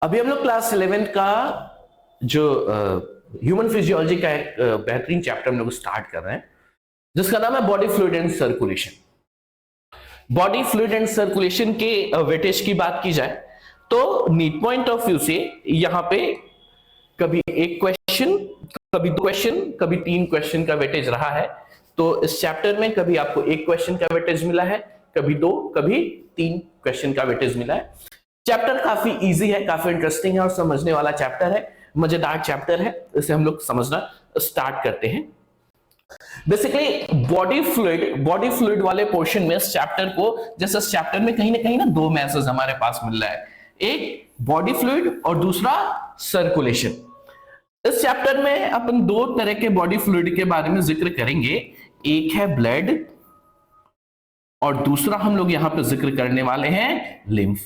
अभी हम लोग क्लास 11 का जो ह्यूमन फिजियोलॉजी का एक बेहतरीन चैप्टर हम लोग स्टार्ट कर रहे हैं, जिसका नाम है body fluid and circulation. Body fluid and circulation के वेटेज की बात की जाए तो नीट पॉइंट ऑफ व्यू से यहां पे कभी एक क्वेश्चन, कभी दो क्वेश्चन, कभी 3 क्वेश्चन का वेटेज रहा है। तो इस चैप्टर में कभी आपको 1 क्वेश्चन का वेटेज मिला है, कभी 2, कभी 3 क्वेश्चन का वेटेज मिला है। चैप्टर काफी इजी है, काफी इंटरेस्टिंग है और समझने वाला चैप्टर है, मजेदार चैप्टर है। इसे हम लोग समझना स्टार्ट करते हैं। बेसिकली बॉडी फ्लूइड वाले पोर्शन में इस चैप्टर को, जैसे इस चैप्टर में कहीं ना 2 मैसेज हमारे पास मिल रहा है, एक बॉडी फ्लूइड और दूसरा सर्कुलेशन। इस चैप्टर में अपन 2 तरह के बॉडी फ्लूइड के बारे में जिक्र करेंगे, एक है ब्लड और दूसरा हम लोग यहां पे जिक्र करने वाले हैं लिम्फ।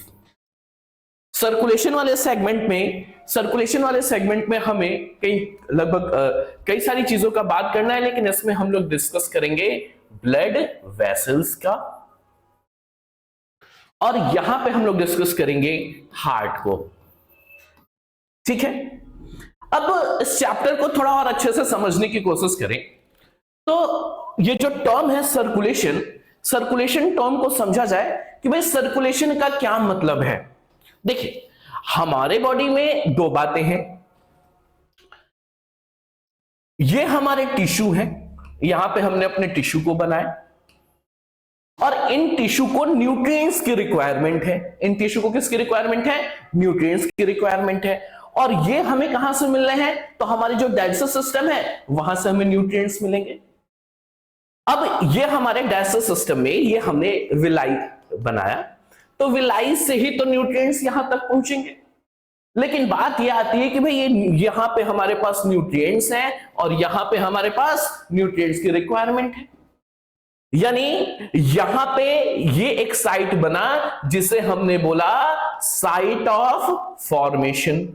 सर्कुलेशन वाले सेगमेंट में हमें कई सारी चीजों का बात करना है, लेकिन इसमें हम लोग डिस्कस करेंगे ब्लड वेसल्स का और यहां पे हम लोग डिस्कस करेंगे हार्ट को। ठीक है, अब इस चैप्टर को थोड़ा और अच्छे से समझने की कोशिश करें तो ये जो टर्म है सर्कुलेशन टर्म को समझा जाए कि भाई सर्कुलेशन का क्या मतलब है। देखिए, हमारे बॉडी में 2 बातें हैं। ये हमारे टिश्यू है, यहां पे हमने अपने टिश्यू को बनाया और इन टिश्यू को न्यूट्रिएंट्स की रिक्वायरमेंट है। इन टिश्यू को किसकी रिक्वायरमेंट है? न्यूट्रिएंट्स की रिक्वायरमेंट है। और ये हमें कहां से मिल रहे हैं? तो हमारी जो डाइजेस्टिव सिस्टम है वहां से हमें न्यूट्रिएंट्स मिलेंगे। अब ये हमारे डाइजेस्टिव सिस्टम में ये हमने विलाई बनाया, तो विलाई से ही तो न्यूट्रिएंट्स यहां तक पहुंचेंगे। लेकिन बात यह आती है कि भाई ये यहां पे हमारे पास न्यूट्रिएंट्स हैं और यहां पे हमारे पास न्यूट्रिएंट्स की रिक्वायरमेंट है, यानी यहां पे ये एक साइट बना जिसे हमने बोला साइट ऑफ फॉर्मेशन।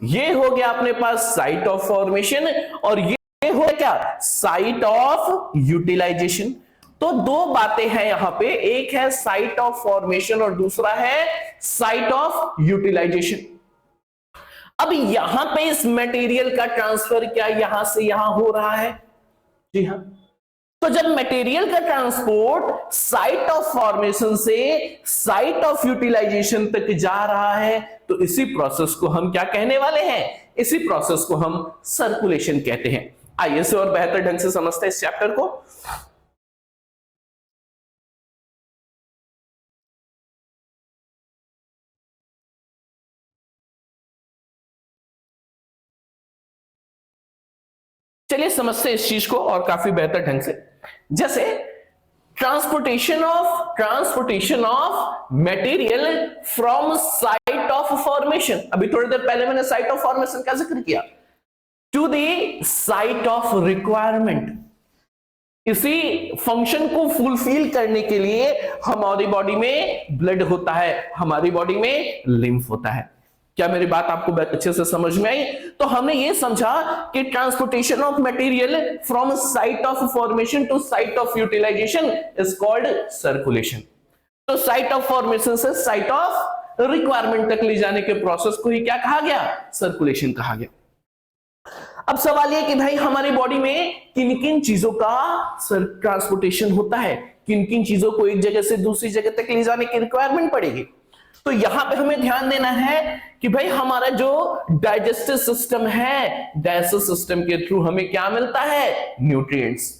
ये हो गया अपने पास साइट ऑफ फॉर्मेशन और ये हो क्या? Site of utilisation. तो 2 बातें हैं यहां पे, एक है साइट ऑफ फॉर्मेशन और दूसरा है साइट ऑफ यूटिलाइजेशन। अब यहां पे इस मटेरियल का ट्रांसफर क्या यहां से यहां हो रहा है? जी हां। तो जब मटेरियल का ट्रांसपोर्ट साइट ऑफ फॉर्मेशन से साइट ऑफ यूटिलाइजेशन तक जा रहा है तो इसी प्रोसेस को हम क्या कहने वाले हैं? इसी प्रोसेस को हम सर्कुलेशन कहते हैं। आइए इसे और बेहतर ढंग से समझते हैं इस चैप्टर को। चलिए समझते हैं इस चीज को और काफी बेहतर ढंग से। जैसे transportation of material from site of formation, अभी थोड़ी देर पहले मैंने साइट ऑफ फॉर्मेशन का जिक्र किया, to the site of requirement. इसी फंक्शन को फुलफिल करने के लिए हमारी बॉडी में ब्लड होता है, हमारी बॉडी में लिम्फ होता है। क्या मेरी बात आपको अच्छे से समझ में आई? तो हमने ये समझा कि transportation of material from site of formation to site of utilisation is called circulation. तो साइट ऑफ फॉर्मेशन से साइट ऑफ रिक्वायरमेंट तक ले जाने के प्रोसेस को ही क्या कहा गया? सर्कुलेशन कहा गया। अब सवाल यह कि भाई हमारी बॉडी में किन किन चीजों का ट्रांसपोर्टेशन होता है, किन किन चीजों को एक जगह से दूसरी जगह तक ले जाने की रिक्वायरमेंट पड़ेगी। तो यहां पे हमें ध्यान देना है कि भाई हमारा जो डाइजेस्टिव सिस्टम है, डाइजेस्टिव सिस्टम के थ्रू हमें क्या मिलता है? न्यूट्रिएंट्स।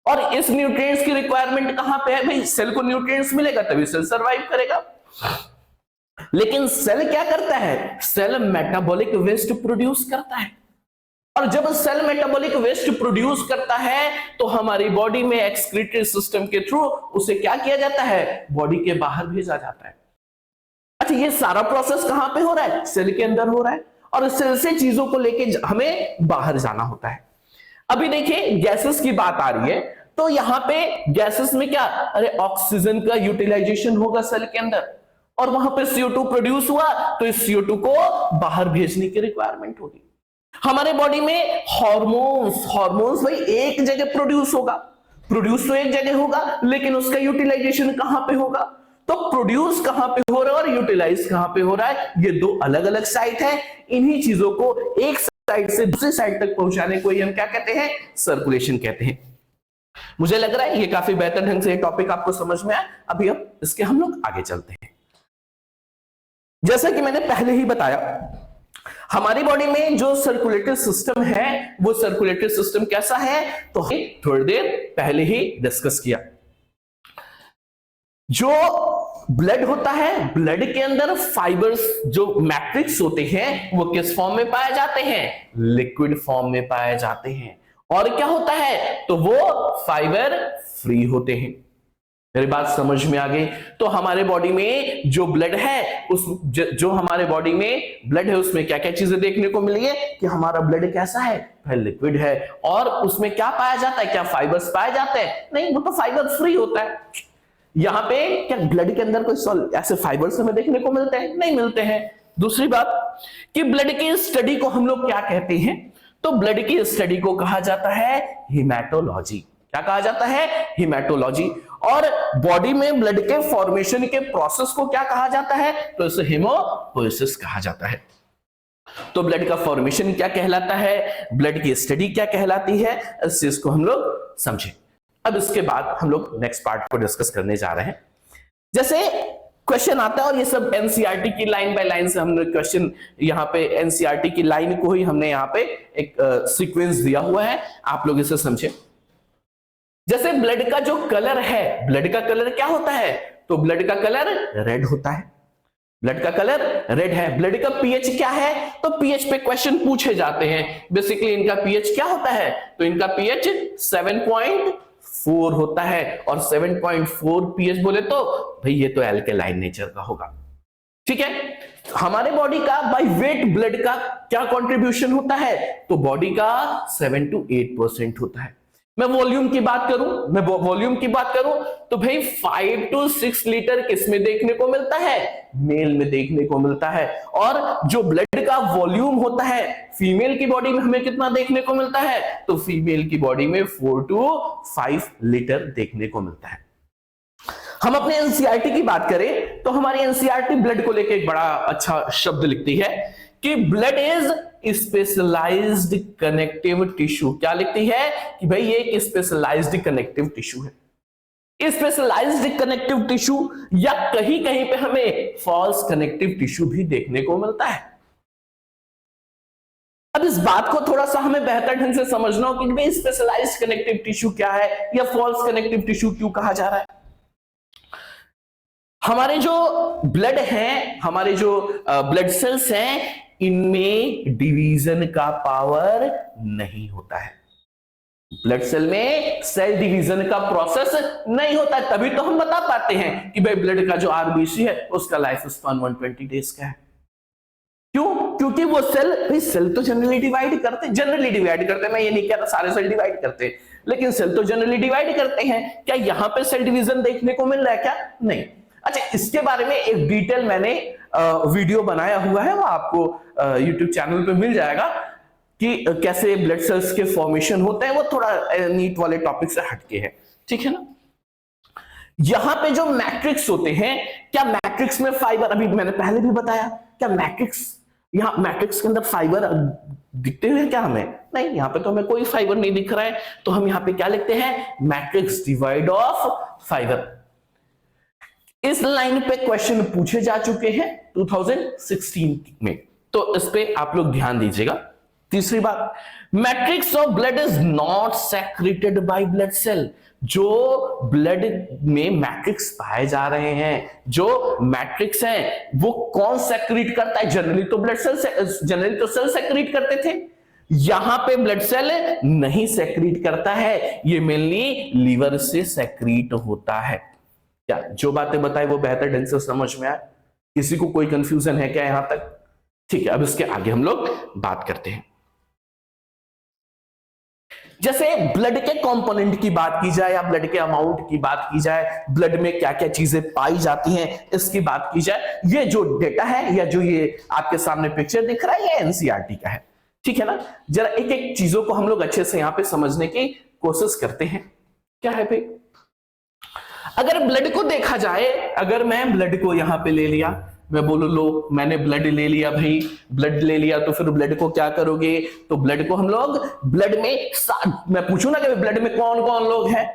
और इस न्यूट्रिएंट्स की रिक्वायरमेंट कहां पे है? भाई सेल को न्यूट्रिएंट्स मिलेगा तभी सेल सरवाइव करेगा। लेकिन सेल क्या करता है? सेल मेटाबॉलिक वेस्ट प्रोड्यूस करता है और जब सेल मेटाबॉलिक वेस्ट प्रोड्यूस करता है तो हमारी बॉडी में एक्सक्रीटरी सिस्टम के थ्रू उसे क्या किया जाता है? बॉडी के बाहर भेजा जाता है। अच्छा, ये सारा प्रोसेस कहां पे हो रहा है? सेल के अंदर हो रहा है और सेल से चीजों को लेके हमें बाहर जाना होता है। अभी देखिए गैसेस की बात आ रही है तो यहां पे गैसेस में क्या? अरे ऑक्सीजन का यूटिलाइजेशन होगा सेल के अंदर और वहां पे CO2 प्रोड्यूस हुआ तो इस CO2 को बाहर भेजने की रिक्वायरमेंट होगी। हमारे बॉडी में हॉर्मोन्स भाई एक जगह प्रोड्यूस तो एक जगह होगा, लेकिन उसका यूटिलाइजेशन कहां पे होगा? तो प्रोड्यूस कहां पे हो रहा है और यूटिलाइज कहां पे हो रहा है, ये दो अलग अलग साइट है। इन्हीं चीजों को एक साइड से दूसरी साइड तक पहुंचाने को हम क्या कहते हैं, सर्कुलेशन कहते हैं। मुझे लग रहा है ये काफी बेहतर ढंग से ये टॉपिक आपको समझ में आया। अभी अब इसके हम लोग आगे चलते हैं। जैसा कि मैंने पहले ही बताया, हमारी बॉडी में जो सर्कुलेटरी सिस्टम है वो सर्कुलेटरी सिस्टम कैसा है, तो थोड़ी देर पहले ही डिस्कस किया। जो ब्लड होता है, ब्लड के अंदर फाइबर्स जो मैट्रिक्स होते हैं वो किस फॉर्म में पाए जाते हैं, लिक्विड फॉर्म में पाए जाते हैं। और क्या होता है, तो वो फाइबर फ्री होते हैं। मेरी बात समझ में आ गई। तो हमारे बॉडी में जो ब्लड है उस जो हमारे बॉडी में ब्लड है उसमें क्या क्या चीजें देखने को मिली है कि हमारा ब्लड कैसा है, लिक्विड है। और उसमें क्या पाया जाता है, क्या फाइबर्स पाए जाते हैं, नहीं, वो तो फाइबर फ्री होता है। यहां पे क्या ब्लड के अंदर कोई ऐसे फाइबर्स हमें देखने को मिलते हैं, नहीं मिलते हैं। दूसरी बात कि ब्लड की स्टडी को हम लोग क्या कहते हैं, तो ब्लड की स्टडी को कहा जाता है हिमेटोलॉजी। क्या कहा जाता है, हिमेटोलॉजी। और बॉडी में ब्लड के फॉर्मेशन के प्रोसेस को क्या कहा जाता है, तो इसे हेमोपोएसिस कहा जाता है। तो ब्लड का फॉर्मेशन क्या कहलाता है, ब्लड की स्टडी क्या कहलाती है, इस चीज को हम लोग समझे। अब इसके बाद हम लोग नेक्स्ट पार्ट को डिस्कस करने जा रहे हैं। जैसे क्वेश्चन आता है, और ये सब एनसीईआरटी की लाइन बाय लाइन से हमने क्वेश्चन यहाँ पे एनसीईआरटी की लाइन को ही हमने यहाँ पे एक सीक्वेंस दिया हुआ है, आप लोग इसे समझे। जैसे ब्लड का जो कलर है, ब्लड का कलर क्या होता है, तो ब्लड का कलर रेड होता है। ब्लड का कलर रेड है। ब्लड का पीएच क्या है, तो पीएच पे क्वेश्चन पूछे जाते हैं। बेसिकली इनका पीएच क्या होता है, तो इनका पीएच 7.4 होता है। और 7.4 पीएच बोले तो भाई ये तो एल्केलाइन नेचर का होगा। ठीक है। हमारे बॉडी का बाय वेट ब्लड का क्या कंट्रीब्यूशन होता है, तो बॉडी का 7 to 8% होता है। मैं वॉल्यूम की बात करूं तो भाई 5 to 6 लीटर किसमें देखने को मिलता है, मेल में देखने को मिलता है। और जो ब्लड का वॉल्यूम होता है फीमेल की बॉडी में हमें कितना देखने को मिलता है, तो फीमेल की बॉडी में 4 to 5 लीटर देखने को मिलता है। हम अपने एनसीईआरटी की बात करें तो हमारी एनसीईआरटी ब्लड को लेकर एक बड़ा अच्छा शब्द लिखती है कि blood is specialised connective tissue. क्या लिखती है कि भाई ये एक स्पेशलाइज्ड कनेक्टिव टिश्यू है। स्पेशलाइज्ड कनेक्टिव टिश्यू या कहीं कहीं पे हमें फॉल्स कनेक्टिव टिश्यू भी देखने को मिलता है। अब इस बात को थोड़ा सा हमें बेहतर ढंग से समझना हो कि भाई स्पेशलाइज्ड कनेक्टिव टिश्यू क्या है या फॉल्स कनेक्टिव टिश्यू क्यों कहा जा रहा है। हमारे जो ब्लड है, हमारे जो ब्लड सेल्स हैं, इनमें डिवीजन का पावर नहीं होता है। ब्लड सेल में सेल डिवीजन का प्रोसेस नहीं होता है। तभी तो हम बता पाते हैं कि भाई ब्लड का जो आरबीसी है उसका लाइफ स्पान 120 डेज का है। क्यों? क्योंकि वो सेल तो जनरली डिवाइड करते हैं। मैं ये नहीं कह रहा सारे सेल डिवाइड करते हैं, लेकिन सेल तो जनरली डिवाइड करते हैं। क्या यहां पे सेल डिवीजन देखने को मिल रहा है क्या? नहीं। अच्छा, इसके बारे में एक डिटेल मैंने वीडियो बनाया हुआ है, वो आपको YouTube चैनल पे मिल जाएगा कि कैसे ब्लड सेल्स के फॉर्मेशन होते हैं। वो थोड़ा नीट वाले टॉपिक से हटके है, ठीक है ना। यहां पे जो मैट्रिक्स होते हैं, क्या मैट्रिक्स में फाइबर, अभी मैंने पहले भी बताया, क्या यहां मैट्रिक्स के अंदर फाइबर दिखते हुए क्या हमें? नहीं, यहां पे तो हमें कोई फाइबर नहीं दिख रहा है। तो हम यहां पे क्या लिखते हैं, मैट्रिक्स डिवाइड ऑफ फाइबर। इस लाइन पे क्वेश्चन पूछे जा चुके हैं 2016 में, तो इस पे आप लोग ध्यान दीजिएगा। तीसरी बात, matrix of blood is not secreted by blood cell. जो ब्लड में मैट्रिक्स पाए जा रहे हैं, जो मैट्रिक्स हैं, वो कौन सेक्रेट करता है? जनरली तो सेल सेक्रेट करते थे। यहां पे ब्लड सेल नहीं सेक्रेट करता है, ये मेनली लीवर से सेक्रेट होता है। क्या जो बातें बताई वो बेहतर ढंग से समझ में आए? किसी को कोई कंफ्यूजन है क्या यहां तक? ठीक है, अब इसके आगे हम लोग बात करते हैं। जैसे ब्लड के कंपोनेंट की बात की जाए या ब्लड के अमाउंट की बात की जाए, ब्लड में क्या क्या चीजें पाई जाती हैं इसकी बात की जाए, ये जो डेटा है या जो ये आपके सामने पिक्चर दिख रहा है ये एनसीईआरटी का है, ठीक है ना। जरा एक एक चीजों को हम लोग अच्छे से यहां पे समझने की कोशिश करते हैं। क्या है भाई, अगर ब्लड को देखा जाए, अगर मैं ब्लड को यहां पे ले लिया, मैं बोलूं लो मैंने ब्लड ले लिया भाई, ब्लड ले लिया, तो फिर ब्लड को क्या करोगे, तो ब्लड को हम लोग ब्लड में मैं पूछूं ना कि ब्लड में कौन कौन लोग हैं,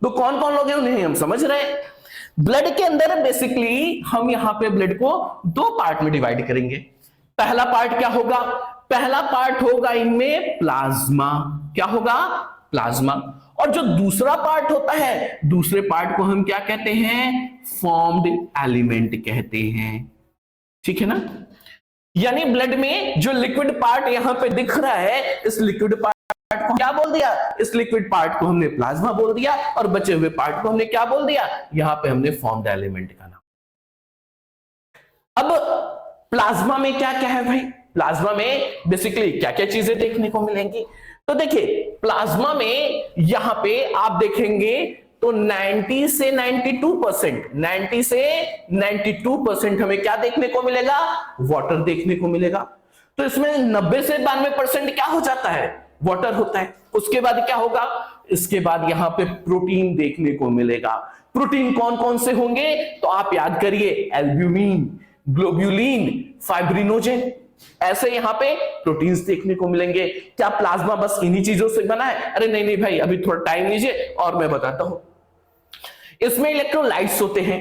तो कौन कौन लोग हैं उन्हें हम समझ रहे हैं। ब्लड के अंदर बेसिकली हम यहां पे ब्लड को दो पार्ट में डिवाइड करेंगे। पहला पार्ट क्या होगा, पहला पार्ट होगा इनमें प्लाज्मा, क्या होगा, प्लाज्मा। और जो दूसरा पार्ट होता है, दूसरे पार्ट को हम क्या कहते हैं, फॉर्म्ड एलिमेंट कहते हैं, ठीक है ना। यानी ब्लड में जो लिक्विड पार्ट यहां पे दिख रहा है, इस लिक्विड पार्ट को क्या बोल दिया, इस लिक्विड पार्ट को हमने प्लाज्मा बोल दिया, और बचे हुए पार्ट को हमने क्या बोल दिया, यहां पे हमने फॉर्म्ड एलिमेंट का नाम। अब प्लाज्मा में क्या क्या है भाई, प्लाज्मा में बेसिकली क्या क्या चीजें देखने को मिलेंगी, तो देखिए प्लाज्मा में यहां पे आप देखेंगे तो 90 से 92%, 90 से 92% हमें क्या देखने को मिलेगा, वाटर देखने को मिलेगा। तो इसमें 90 से 92% क्या हो जाता है, वाटर होता है। उसके बाद क्या होगा, इसके बाद यहां पे प्रोटीन देखने को मिलेगा। प्रोटीन कौन कौन से होंगे, तो आप याद करिए, एल्ब्यूमिन, ग्लोब्यूलिन, फाइब्रिनोजेन, ऐसे यहां पे प्रोटीन्स देखने को मिलेंगे। क्या प्लाज्मा बस इन्हीं चीजों से बना है, अरे नहीं नहीं भाई, अभी थोड़ा टाइम लीजिए और मैं बताता हूं। इसमें इलेक्ट्रोलाइट्स होते हैं।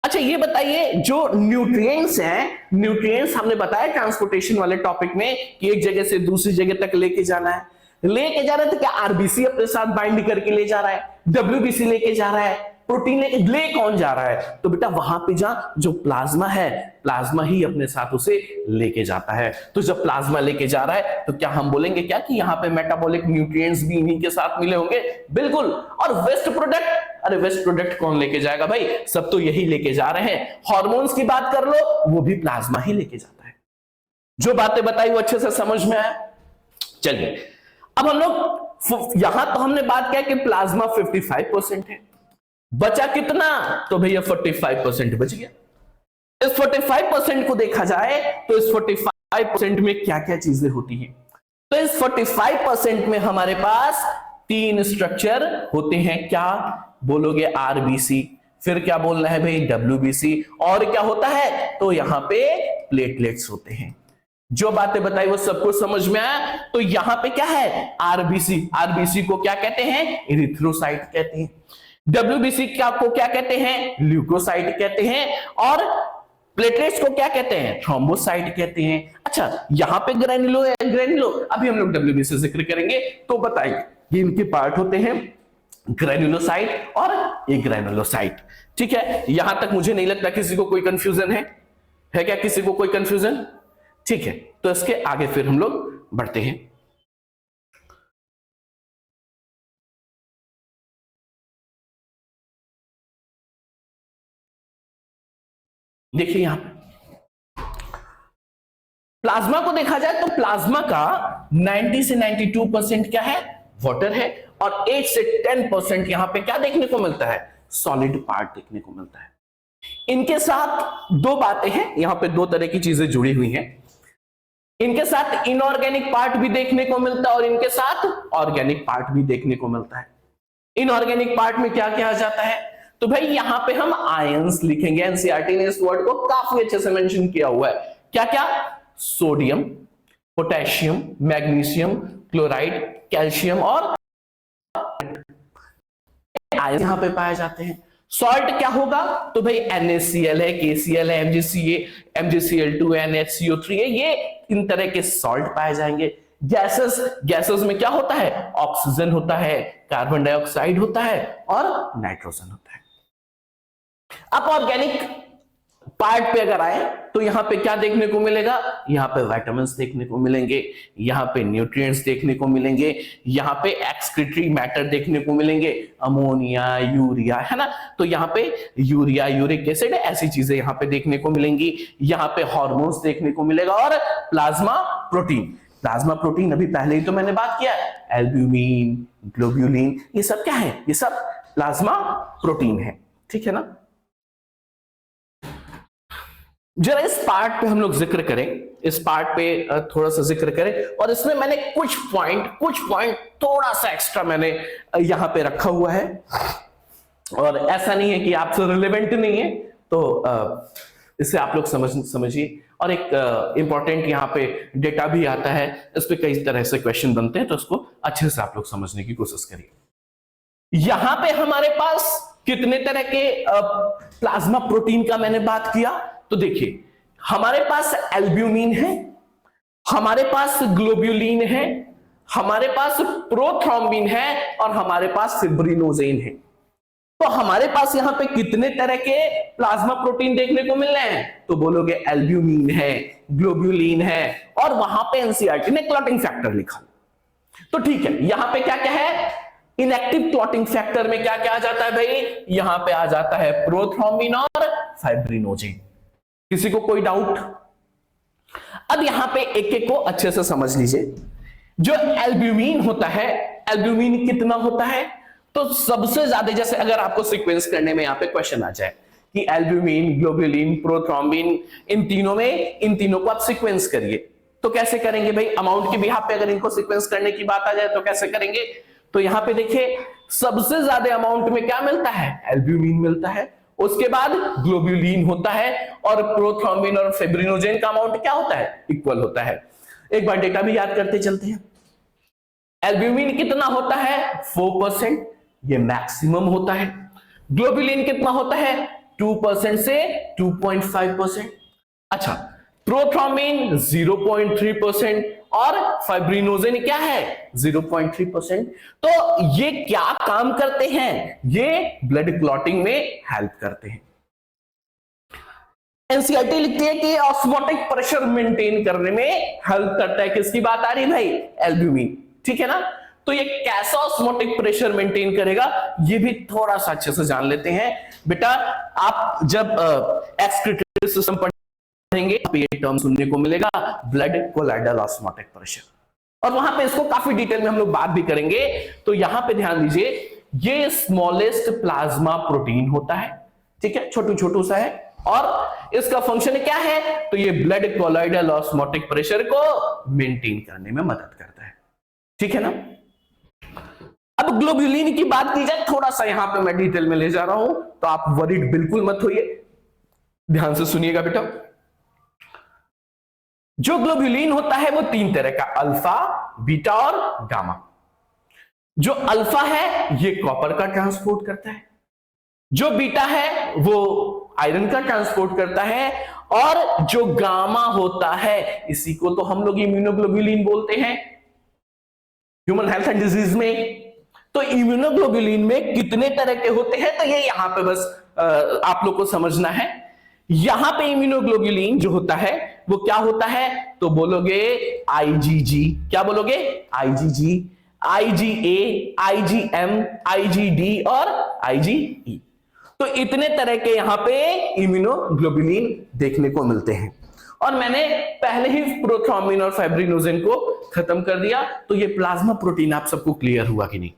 अच्छा ये बताइए, जो न्यूट्रिएंट्स हैं, न्यूट्रिएंट्स हमने बताया ट्रांसपोर्टेशन वाले टॉपिक में कि एक जगह से दूसरी जगह तक लेके जाना है, लेके जा रहा है तो क्या आरबीसी अपने साथ बाइंड करके ले जा रहा है, डब्ल्यूबीसी लेके जा रहा है, प्रोटीन ले कौन जा रहा है, तो बेटा वहां पे जा जो प्लाज्मा है, प्लाज्मा ही अपने साथ उसे लेके जाता है। तो जब प्लाज्मा लेके जा रहा है तो क्या हम बोलेंगे क्या कि यहां पे मेटाबॉलिक न्यूट्रिएंट्स भी इन्हीं के साथ मिले होंगे, बिल्कुल। और वेस्ट प्रोडक्ट, अरे वेस्ट प्रोडक्ट कौन लेके जाएगा भाई, सब तो यही लेके जा रहे हैं। हार्मोन्स की बात कर लो, वो भी प्लाज्मा ही लेके जाता है। जो बातें बताई वो अच्छे से समझ में आया। चलिए अब हम लोग यहां तो हमने बात किया कि प्लाज्मा 55% है, बचा कितना, तो भैया 45% बच गया। इस 45% को देखा जाए तो इस 45% में क्या क्या चीजें होती हैं, तो इस 45% में हमारे पास 3 स्ट्रक्चर होते हैं। क्या बोलोगे, आरबीसी, फिर क्या बोलना है भाई, डब्ल्यूबीसी, और क्या होता है, तो यहां पे प्लेटलेट्स होते हैं। जो बातें बताई वो सबको समझ में आया। तो यहां पे क्या है, आरबीसी, आरबीसी को क्या कहते हैं, इरिथ्रोसाइट कहते हैं। डब्ल्यूबीसी को क्या कहते हैं, ल्यूकोसाइट कहते हैं। और प्लेटलेट्स को क्या कहते हैं, थ्रोम्बोसाइट कहते हैं। अच्छा यहां पे ग्रैन्युलो है, ग्रैन्युलो अभी हम लोग डब्ल्यूबीसी जिक्र करेंगे तो बताएंगे। ये इनके पार्ट होते हैं ग्रैन्युलोसाइट और एक ग्रैन्युलोसाइट, ठीक है। यहां तक मुझे नहीं लगता किसी को कोई कंफ्यूजन है क्या, किसी को कोई कंफ्यूजन, ठीक है। तो इसके आगे फिर हम लोग बढ़ते हैं। देखिए यहां पे प्लाज्मा को देखा जाए तो प्लाज्मा का 90 से 92% क्या है, वाटर है, और 8 से 10% यहां पे क्या देखने को मिलता है, सॉलिड पार्ट देखने को मिलता है। इनके साथ दो बातें हैं, यहां पे दो तरह की चीजें जुड़ी हुई हैं। इनके साथ इनऑर्गेनिक पार्ट भी देखने को मिलता है और इनके साथ ऑर्गेनिक पार्ट भी देखने को मिलता है। इनऑर्गेनिक पार्ट में क्या क्या आ जाता है, तो भाई यहां पे हम आयंस लिखेंगे। एनसीईआरटी ने इस वर्ड को काफी अच्छे से मेंशन किया हुआ है। क्या क्या, sodium, potassium, magnesium, chloride, calcium और आयंस यहां पे पाए जाते हैं। सॉल्ट क्या होगा, तो भाई NaCl है, KCl है, MgCl2, NHCO3 है, ये इन तरह के सॉल्ट पाए जाएंगे। गैसेस, गैसेस में क्या होता है, ऑक्सीजन होता है, कार्बन डाइऑक्साइड होता है और नाइट्रोजन होता है। अब ऑर्गेनिक पार्ट पे अगर आए तो यहां पे क्या देखने को मिलेगा, यहां पे विटामिन्स देखने को मिलेंगे, यहां पे न्यूट्रिएंट्स देखने को मिलेंगे, यहां पे एक्सक्रीटरी मैटर देखने को मिलेंगे, अमोनिया, यूरिया, है ना। तो यहां पे यूरिया, यूरिक एसिड, ऐसी चीजें यहां पे देखने को मिलेंगी। यहां पे हार्मोन्स देखने को मिलेगा और प्लाज्मा प्रोटीन। प्लाज्मा प्रोटीन अभी पहले ही तो मैंने बात किया, एल्ब्यूमिन, ग्लोब्यूलिन, ये सब क्या है, ये सब प्लाज्मा प्रोटीन है, ठीक है ना। जरा इस पार्ट पे हम लोग जिक्र करें, इस पार्ट पे थोड़ा सा जिक्र करें, और इसमें मैंने कुछ पॉइंट थोड़ा सा एक्स्ट्रा मैंने यहां पे रखा हुआ है। और ऐसा नहीं है कि आपसे रिलेवेंट नहीं है, तो इसे आप लोग समझिए। और एक इंपॉर्टेंट यहाँ पे डेटा भी आता है, इस पे कई तरह से क्वेश्चन बनते हैं, तो उसको अच्छे से आप लोग समझने की कोशिश करिए। यहां पे हमारे पास कितने तरह के प्लाज्मा प्रोटीन का मैंने बात किया, तो देखिए हमारे पास एल्ब्यूमिन है, हमारे पास ग्लोब्यूलिन है, हमारे पास प्रोथ्रोम्बिन है, और हमारे पास फिब्रिनोजेन है। तो हमारे पास यहां पे कितने तरह के प्लाज्मा प्रोटीन देखने को मिल रहे हैं, तो बोलोगे एल्ब्यूमिन है, ग्लोब्यूलिन है, और वहां पे एनसीईआरटी ने क्लॉटिंग फैक्टर लिखा। तो ठीक है, यहां पे क्या क्या है, इनएक्टिव क्लॉटिंग फैक्टर में क्या क्या आ जाता है भाई, यहां पे आ जाता है प्रोथ्रोम्बिन और फाइब्रिनोजेन। किसी को कोई डाउट? अब यहां पे एक एक को अच्छे से समझ लीजिए। जो एल्ब्यूमिन होता है, एल्ब्यूमिन कितना होता है, तो सबसे ज्यादा, जैसे अगर आपको सीक्वेंस करने में यहां पे क्वेश्चन आ जाए कि एल्ब्यूमिन, ग्लोब्यूलिन, प्रोथ्रोम्बिन, इन तीनों को आप सीक्वेंस करिए, तो कैसे करेंगे भाई? अमाउंट की बिहाफ पे अगर इनको सीक्वेंस करने की बात आ जाए तो कैसे करेंगे? तो यहां पे देखिए सबसे ज्यादा अमाउंट में क्या मिलता है, एल्ब्यूमिन मिलता है, उसके बाद ग्लोब्यूलिन होता है, और प्रोथ्रोम्बिन और फिब्रिनोजेन का अमाउंट क्या होता है, इक्वल होता है। एक बार डेटा भी याद करते चलते हैं। एल्ब्यूमिन कितना होता है, 4%, ये मैक्सिमम होता है। ग्लोब्यूलिन कितना होता है, 2% से 2.5%। अच्छा, प्रोथ्रोम्बिन 0.3%, और फाइब्रिनोजेन क्या है, 0.3%। तो ये क्या काम करते हैं, ये ब्लड क्लॉटिंग में हेल्प करते हैं। एनसीईआरटी लिखती है कि ऑस्मोटिक प्रेशर मेंटेन करने में हेल्प करता है। किसकी बात आ रही है भाई, एल्ब्यूमिन, ठीक है ना। तो ये कैसा ऑस्मोटिक प्रेशर मेंटेन करेगा, ये भी थोड़ा सा अच्छे से जान लेते हैं। बेटा आप जब एक्सक्रीटरी सिस्टम पढ़ेंगे तो ये टर्म सुनने को मिलेगा, ब्लड कोलाइडल ऑस्मोटिक प्रेशर, और वहां पे इसको काफी डिटेल में हम लोग बात भी करेंगे। तो यहां पे ध्यान दीजिए, ये स्मॉलेस्ट प्लाज्मा प्रोटीन होता है, ठीक है, छोटू सा है, और इसका फंक्शन क्या है, तो ये ब्लड कोलाइडल ऑस्मोटिक प्रेशर को मेंटेन करने में मदद करता है, ठीक है ना। अब ग्लोब्यूलिन की बात की जाए, थोड़ा सा यहां पे मैं डिटेल में ले जा रहा हूं, तो आप वरीड बिल्कुल मत होइए, ध्यान से सुनिएगा बेटा। जो ग्लोब्यूलिन होता है वो 3 तरह का, अल्फा, बीटा और गामा। जो अल्फा है ये कॉपर का ट्रांसपोर्ट करता है, जो बीटा है वो आयरन का ट्रांसपोर्ट करता है, और जो गामा होता है इसी को तो हम लोग इम्यूनोग्लोब्यूलिन बोलते हैं ह्यूमन हेल्थ एंड डिजीज में। तो इम्यूनोग्लोब्यूलिन में कितने तरह के होते हैं, तो ये यहां पे बस आप लोग को समझना है। यहां पे इम्यूनोग्लोब्यूलिन जो होता है वो क्या होता है, तो बोलोगे आईजीजी, क्या बोलोगे, आईजीजी, आईजीए, आईजीएम, आईजीडी और आईजीई। तो इतने तरह के यहां पे इम्यूनोग्लोब्यूलिन देखने को मिलते हैं, और मैंने पहले ही प्रोथ्रोम्बिन और फाइब्रिनोजेन को खत्म कर दिया। तो ये प्लाज्मा प्रोटीन आप सबको क्लियर हुआ कि नहीं?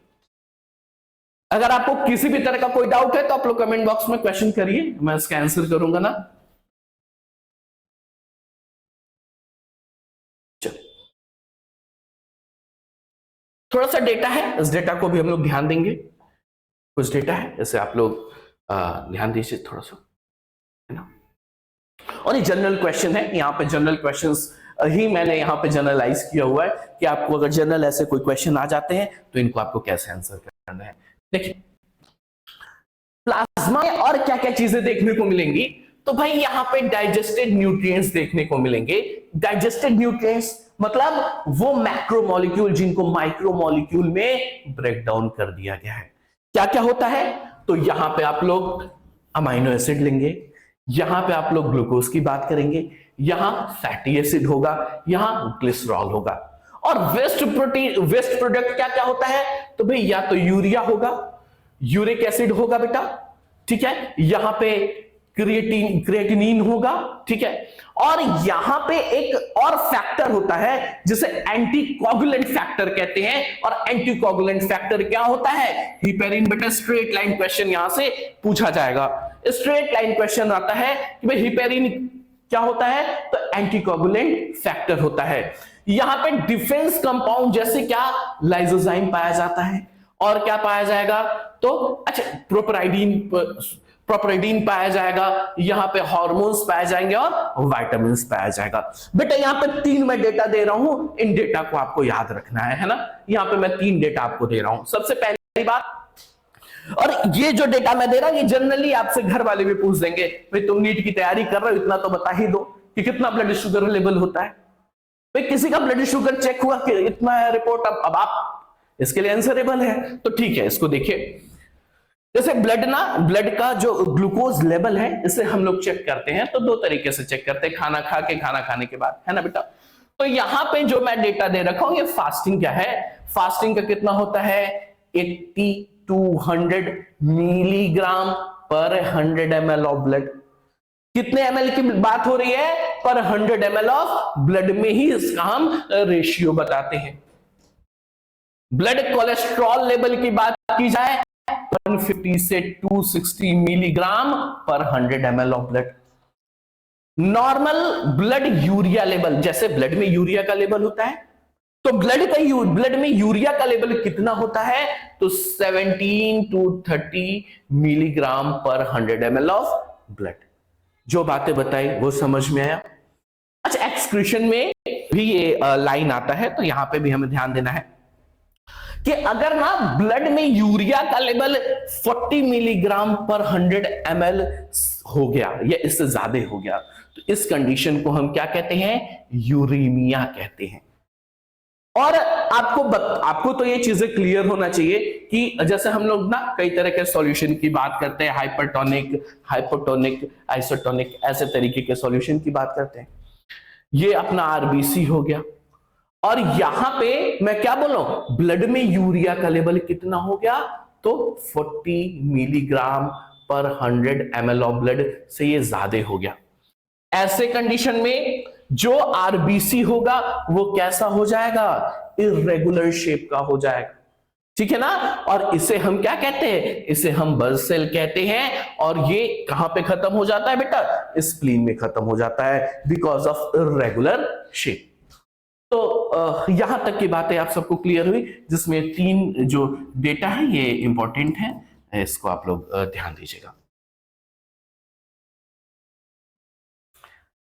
अगर आपको किसी भी तरह का कोई डाउट है तो आप लोग कमेंट बॉक्स में क्वेश्चन करिए, मैं इसका आंसर करूंगा ना। थोड़ा सा डेटा है, इस डेटा को भी हम लोग ध्यान देंगे। कुछ डेटा है इसे आप लोग ध्यान दीजिए थोड़ा सा, है ना। और ये जनरल क्वेश्चन है, यहाँ पे जनरल क्वेश्चंस ही मैंने यहाँ पे जनरलाइज किया हुआ है कि आपको अगर जनरल ऐसे कोई क्वेश्चन आ जाते हैं तो इनको आपको कैसे आंसर करना है। देखिए प्लाज्मा में और क्या क्या चीजें देखने को मिलेंगी, तो भाई यहाँ पे डाइजेस्टेड न्यूट्रिएंट्स देखने को मिलेंगे। डाइजेस्टेड न्यूट्रिएंट्स मतलब वो मैक्रोमोलिक्यूल जिनको माइक्रोमोलिक्यूल में ब्रेक डाउन कर दिया गया है। क्या क्या होता है, तो यहां पे आप लोग अमाइनो एसिड लेंगे, यहां पे आप लोग ग्लूकोज की बात करेंगे, यहां फैटी एसिड होगा, यहां ग्लिसरॉल होगा, और वेस्ट प्रोडक्ट क्या क्या होता है, तो भाई या तो यूरिया होगा, यूरिक एसिड होगा बेटा, ठीक है, यहां पे क्रिएटिनिन होगा, ठीक है, और यहां पे एक और फैक्टर होता है जिसे एंटीकोगुलेंट फैक्टर कहते हैं। और एंटीकोगुलेंट फैक्टर क्या होता है, हिपेरिन। बेटा स्ट्रेट लाइन क्वेश्चन यहां से पूछा जाएगा, स्ट्रेट लाइन क्वेश्चन आता है कि भाई हिपेरिन क्या होता है, तो एंटीकोगुलेंट फैक्टर होता है। यहां पे डिफेंस कंपाउंड जैसे क्या, लाइसोजाइम पाया जाता है, और क्या पाया जाएगा, तो अच्छा प्रोपराइडीन पाया जाएगा, यहां पे हार्मोन्स पाए जाएंगे और विटामिन्स पाया जाएगा। बेटा यहां पे 3 मैं डेटा दे रहा हूं, इन डेटा को आपको याद रखना है ना। यहां पे मैं 3 डेटा आपको दे रहा हूं। सबसे पहली बात, और ये जो डेटा मैं दे रहा हूं ये जनरली आपसे घर वाले भी पूछ देंगे, भाई तुम नीट की तैयारी कर रहे हो, इतना तो बता ही दो कि कितना ब्लड शुगर लेवल होता है। भाई किसी का ब्लड शुगर चेक हुआ कि इतना है रिपोर्ट, अब आप इसके लिए आंसरेबल है तो ठीक है। इसको देखिए, जैसे ब्लड का जो ग्लूकोज लेवल है इसे हम लोग चेक करते हैं तो 2 तरीके से चेक करते हैं, खाना खा के, खाना खाने के बाद, है ना बेटा। तो यहां पे जो मैं डेटा दे रखा हूं ये फास्टिंग क्या है, फास्टिंग का कितना होता है 80 to 100 मिलीग्राम पर 100 ml ऑफ ब्लड। कितने ml की बात हो रही है, पर 100 ml ऑफ ब्लड में ही इसका हम रेशियो बताते हैं। ब्लड कोलेस्ट्रॉल लेवल की बात की जाए 150 से 260 मिलीग्राम पर 100 ml of blood. Normal blood urea level, जैसे ब्लड में यूरिया का लेवल होता है तो ब्लड में यूरिया का लेवल कितना होता है, तो 17 to 30 मिलीग्राम पर 100 ml ऑफ ब्लड। जो बातें बताई वो समझ में आया। अच्छा, एक्सक्रीशन में भी ये लाइन आता है तो यहां पे भी हमें ध्यान देना है कि अगर ना ब्लड में यूरिया का लेवल 40 मिलीग्राम पर 100 ml हो गया या इससे ज्यादा हो गया तो इस कंडीशन को हम क्या कहते हैं, यूरेमिया कहते हैं। और आपको तो ये चीजें क्लियर होना चाहिए कि जैसे हम लोग ना कई तरह के सॉल्यूशन की बात करते हैं, हाइपरटोनिक, हाइपोटोनिक, आइसोटोनिक, ऐसे तरीके के सॉल्यूशन की बात करते हैं। ये अपना आरबीसी हो गया और यहां पे मैं क्या बोल रहा हूं, ब्लड में यूरिया का लेवल कितना हो गया, तो 40 मिलीग्राम पर 100 ml ऑफ ब्लड से ये ज्यादा हो गया। ऐसे कंडीशन में जो आरबीसी होगा वो कैसा हो जाएगा, इर्रेगुलर शेप का हो जाएगा, ठीक है ना। और इसे हम क्या कहते हैं, इसे हम बल्क सेल कहते हैं। और ये कहां पे खत्म हो जाता है बेटा, स्प्लीन में खत्म हो जाता है बिकॉज ऑफ इर्रेगुलर शेप। तो यहां तक की बातें आप सबको क्लियर हुई, जिसमें 3 जो डेटा है ये इंपॉर्टेंट है, इसको आप लोग ध्यान दीजिएगा।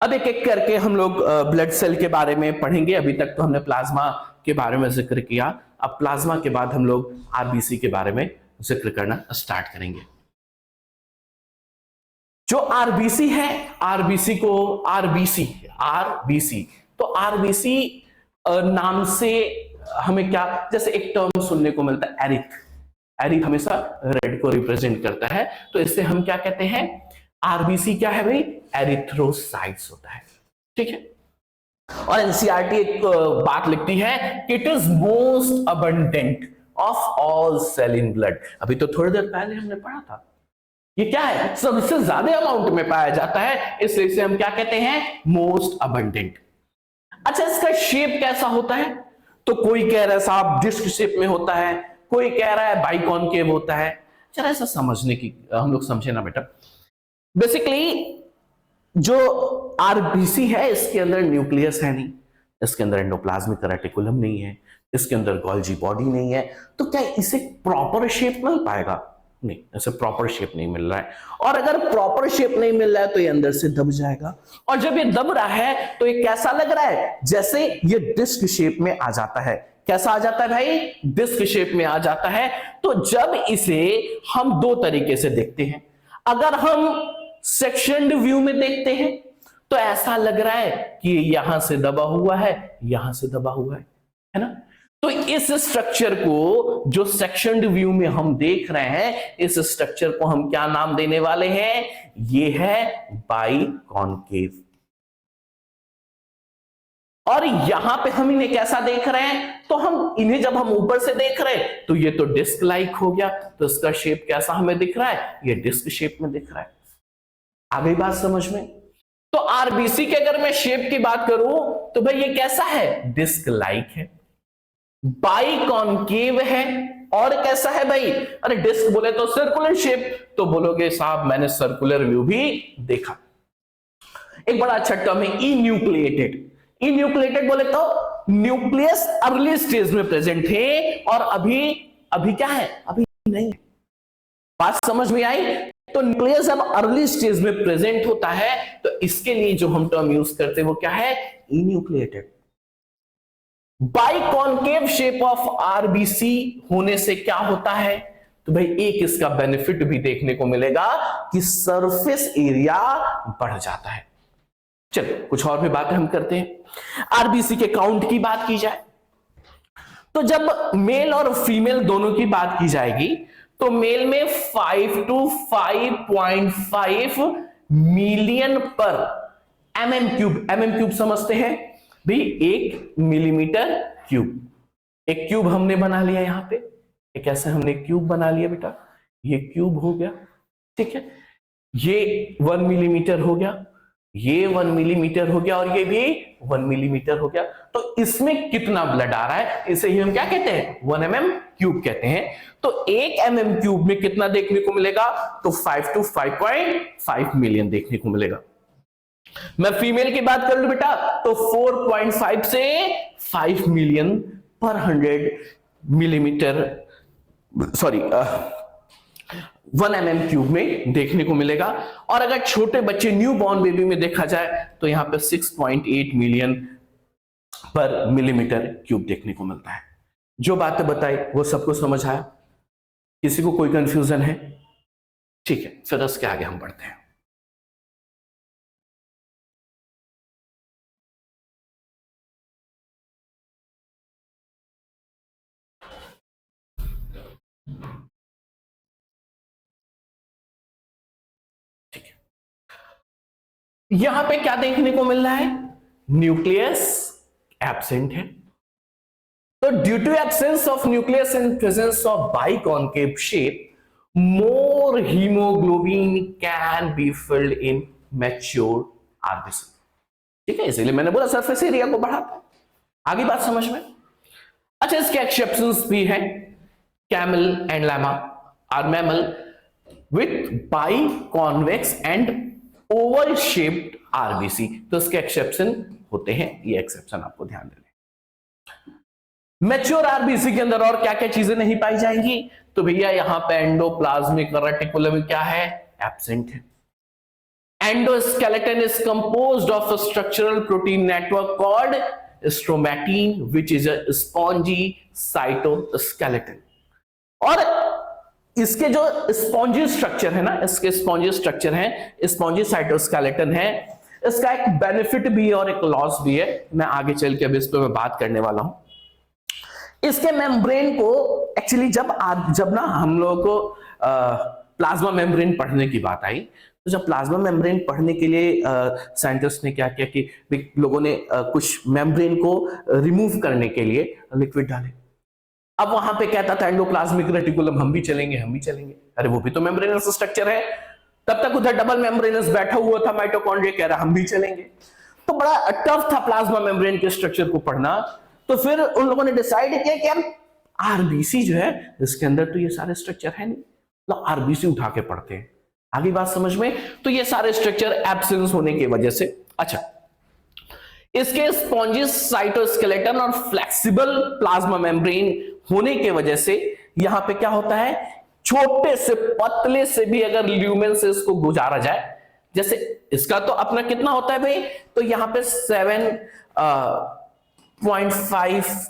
अब एक एक करके हम लोग ब्लड सेल के बारे में पढ़ेंगे। अभी तक तो हमने प्लाज्मा के बारे में जिक्र किया, अब प्लाज्मा के बाद हम लोग आरबीसी के बारे में जिक्र करना स्टार्ट करेंगे। जो आरबीसी है, आरबीसी तो आरबीसी नाम से हमें क्या, जैसे एक टर्म सुनने को मिलता है एरिथ हमेशा रेड को रिप्रेजेंट करता है, तो इससे हम क्या कहते हैं, आरबीसी क्या है भाई, एरिथ्रोसाइट्स होता है, ठीक है। और एनसीईआरटी एक बात लिखती है कि it is most abundant of all cell in blood. अभी तो थोड़ी देर पहले हमने पढ़ा था, ये क्या है, सबसे ज्यादा अमाउंट में पाया जाता है, इसलिए इसे हम क्या कहते हैं, मोस्ट अबंडेंट। अच्छा, इसका शेप कैसा होता है, तो कोई कह रहा है साहब डिस्क शेप में होता है, कोई कह रहा है बाइकॉनकेव होता है। चलो ऐसा समझने की हम लोग समझे ना बेटा। बेसिकली जो आरबीसी है इसके अंदर न्यूक्लियस है नहीं, इसके अंदर एंडोप्लाज्मिक रेटिकुलम नहीं है, इसके अंदर गोल्जी बॉडी नहीं है, तो क्या इसे प्रॉपर शेप मिल पाएगा, नहीं, इसे प्रॉपर शेप नहीं मिल रहा है। और अगर प्रॉपर शेप नहीं मिल रहा है तो ये अंदर से दब जाएगा, और जब ये दब रहा है तो ये कैसा लग रहा है, जैसे ये डिस्क शेप में आ जाता है। कैसा आ जाता है भाई, डिस्क शेप में आ जाता है। तो जब इसे हम 2 तरीके से देखते हैं, अगर हम सेक्शनड व्यू में देखते हैं तो ऐसा लग रहा है कि यहां से दबा हुआ है, यहां से दबा हुआ है ना। तो इस स्ट्रक्चर को जो सेक्शनड व्यू में हम देख रहे हैं, इस स्ट्रक्चर को हम क्या नाम देने वाले हैं, ये है बाइकॉनकेव। और यहां पे हम इन्हें कैसा देख रहे हैं, तो हम इन्हें जब हम ऊपर से देख रहे हैं तो ये तो डिस्क लाइक हो गया, तो इसका शेप कैसा हमें दिख रहा है, ये डिस्क शेप में दिख रहा है। आ गई बात समझ में। तो आरबीसी के अगर मैं शेप की बात करूं तो भाई ये कैसा है, डिस्क लाइक है, बाइकॉनकेव है। और कैसा है भाई, अरे डिस्क बोले तो सर्कुलर शेप, तो बोलोगे साहब मैंने सर्कुलर व्यू भी देखा। एक बड़ा अच्छा टर्म है इन्यूक्लिएटेड। इन्यूक्लिएटेड बोले तो न्यूक्लियस अर्ली स्टेज में प्रेजेंट है और अभी क्या है, अभी नहीं है। बात समझ में आई? तो न्यूक्लियस जब अर्ली स्टेज में प्रेजेंट होता है तो इसके लिए जो हम टर्म यूज करते हैं वो क्या है? इन्यूक्लिएटेड। बाइकॉन्केव शेप ऑफ आरबीसी होने से क्या होता है? तो भाई एक इसका बेनिफिट भी देखने को मिलेगा कि सरफेस एरिया बढ़ जाता है। चलो कुछ और भी बातें हम करते हैं। आरबीसी के काउंट की बात की जाए तो जब मेल और फीमेल दोनों की बात की जाएगी तो मेल में 5 to 5.5 मिलियन पर एमएम क्यूब समझते हैं भाई, 1 मिलीमीटर क्यूब। एक क्यूब हमने बना लिया यहां पे, एक ऐसे हमने क्यूब बना लिया बेटा, ये क्यूब हो गया, ठीक है। ये 1 मिलीमीटर हो गया, ये 1 मिलीमीटर हो गया और ये भी 1 मिलीमीटर हो गया। तो इसमें कितना ब्लड आ रहा है, इसे ही हम क्या कहते हैं? 1 mm क्यूब कहते हैं। तो 1 mm क्यूब में कितना देखने को मिलेगा? तो 5 to 5.5 मिलियन देखने को मिलेगा। मैं फीमेल की बात कर लूं बेटा तो 4.5 से 5 मिलियन पर 100 मिलीमीटर, सॉरी 1 mm क्यूब में देखने को मिलेगा। और अगर छोटे बच्चे न्यू बॉर्न बेबी में देखा जाए तो यहां पे 6.8 मिलियन पर मिलीमीटर क्यूब देखने को मिलता है। जो बातें बताई वो सबको समझ आया? किसी को कोई कंफ्यूजन है? ठीक है, फिर उसके आगे हम बढ़ते हैं। ठीक है, यहां पे क्या देखने को मिल रहा है? न्यूक्लियस एब्सेंट है। तो due to absence of nucleus and presence of biconcave shape, more hemoglobin can be filled in mature RBC। ठीक है, इसीलिए मैंने बोला सरफेस एरिया को बढ़ाता है। आगे बात समझ में? अच्छा, इसके एक्सेप्शंस भी हैं। Camel and llama are mammal with biconvex and oval shaped RBC. तो इसके एक्सेप्शन होते हैं, ये एक्सेप्शन आपको ध्यान देने। मैच्योर आरबीसी के अंदर और क्या क्या चीजें नहीं पाई जाएंगी? तो भैया यहां पे एंडोप्लाज्मिक रेटिकुलम क्या है? एब्सेंट है। Endoskeleton is composed of a structural protein network called stromatin which is a spongy cytoskeleton. और इसके जो स्पॉन्जी स्ट्रक्चर है ना, इसके स्पॉन्जी स्ट्रक्चर है, स्पॉन्जी साइटोस्केलेटन है, इसका एक बेनिफिट भी है और एक लॉस भी है। मैं आगे चल के अभी इस पे मैं बात करने वाला हूं। इसके मेम्ब्रेन को एक्चुअली जब ना हम लोगों को प्लाज्मा मेम्ब्रेन पढ़ने की बात आई, तो जब प्लाज्मा मेम्ब्रेन पढ़ने के लिए साइंटिस्ट ने क्या किया कि लोगों ने कुछ मेम्ब्रेन को रिमूव करने के लिए लिक्विड डाले। अब वहां पे कहता था एंडोप्लाज्मिक रेटिकुलम, हम भी चलेंगे हम भी चलेंगे। अरे वो भी तो मेम्ब्रेनस स्ट्रक्चर है। तब तक उधर डबल मेम्ब्रेनस बैठा हुआ था माइटोकॉन्ड्रिया, कह रहा हम भी चलेंगे। तो बड़ा टफ था प्लाज्मा मेम्ब्रेन के स्ट्रक्चर को पढ़ना। तो फिर उन लोगों ने डिसाइड किया कि यार आरबीसी जो है इसके अंदर तो ये सारे स्ट्रक्चर है नहीं, तो आरबीसी उठा के पढ़ते हैं। आगे बात समझ में? तो ये सारे स्ट्रक्चर एब्सेंस होने की वजह से, अच्छा, इसके स्पॉन्जिस साइटोस्केलेटन और फ्लेक्सिबल प्लाज्मा मेम्ब्रेन होने की वजह से यहां पे क्या होता है, छोटे से पतले से भी अगर ल्यूमेन से इसको गुजारा जाए, जैसे इसका तो अपना कितना होता है भाई, तो यहां पे 7.5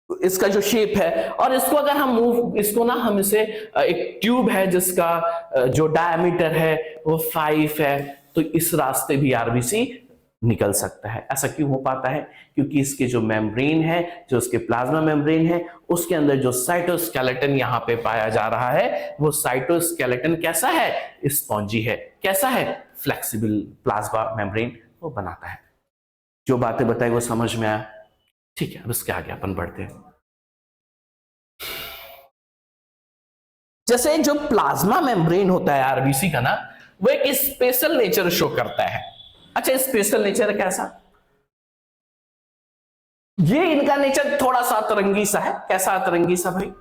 इसका जो शेप है, और इसको अगर हम मूव, इसको ना हम इसे एक ट्यूब है जिसका जो डायमीटर है वो 5 है, तो इस रास्ते भी आरबीसी निकल सकता है। ऐसा क्यों हो पाता है? क्योंकि इसके जो मेम्ब्रेन है, जो उसके प्लाज्मा मेम्ब्रेन है, उसके अंदर जो साइटोस्केलेटन यहां पे पाया जा रहा है, वो साइटोस्केलेटन कैसा है? स्पॉन्जी है। कैसा है? फ्लेक्सिबल प्लाज्मा मेम्ब्रेन वो बनाता है। जो बातें बताई वो समझ में आया? ठीक है, अब इसके आगे अपन बढ़ते हैं। जैसे जो प्लाज्मा मेम्ब्रेन होता है आरबीसी का ना, वो एक स्पेशल नेचर शो करता है। अच्छा, स्पेशल नेचर कैसा? ये इनका नेचर थोड़ा सा अतरंगी सा है। कैसा अतरंगी सा भाई?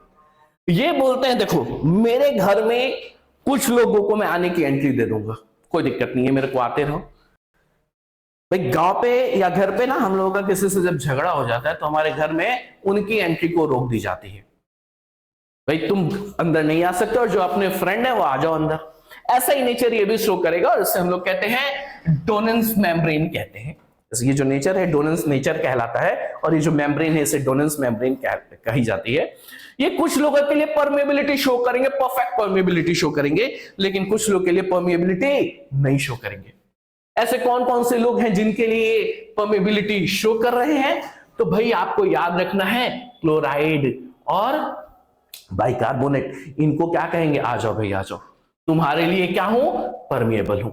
ये बोलते हैं देखो मेरे घर में कुछ लोगों को मैं आने की एंट्री दे दूंगा, कोई दिक्कत नहीं है, मेरे को आते रहो। भाई गांव पे या घर पे ना हम लोगों का किसी से जब झगड़ा हो जाता है तो हमारे घर में उनकी एंट्री को रोक दी जाती है। भाई तुम अंदर नहीं आ सकते और जो अपने फ्रेंड है वो आ जाओ अंदर। ऐसा ही नेचर ये भी शो करेगा और इससे हम लोग कहते हैं डोनेंस मेम्ब्रेन कहते हैं। ये जो नेचर है डोनेंस नेचर कहलाता है और ये जो मेम्ब्रेन है इसे डोनेंस मेम्ब्रेन कही जाती है। ये कुछ लोगों के लिए परमेबिलिटी शो करेंगे, परफेक्ट परमेबिलिटी शो करेंगे, लेकिन कुछ लोग के लिए परमेबिलिटी नहीं शो करेंगे। ऐसे कौन कौन से लोग हैं जिनके लिए परमेबिलिटी शो कर रहे हैं? तो भाई आपको याद रखना है क्लोराइड और बाइकार्बोनेट, इनको क्या कहेंगे? आ जाओ भाई आ जाओ, तुम्हारे लिए क्या हूं? परमेबल हूं।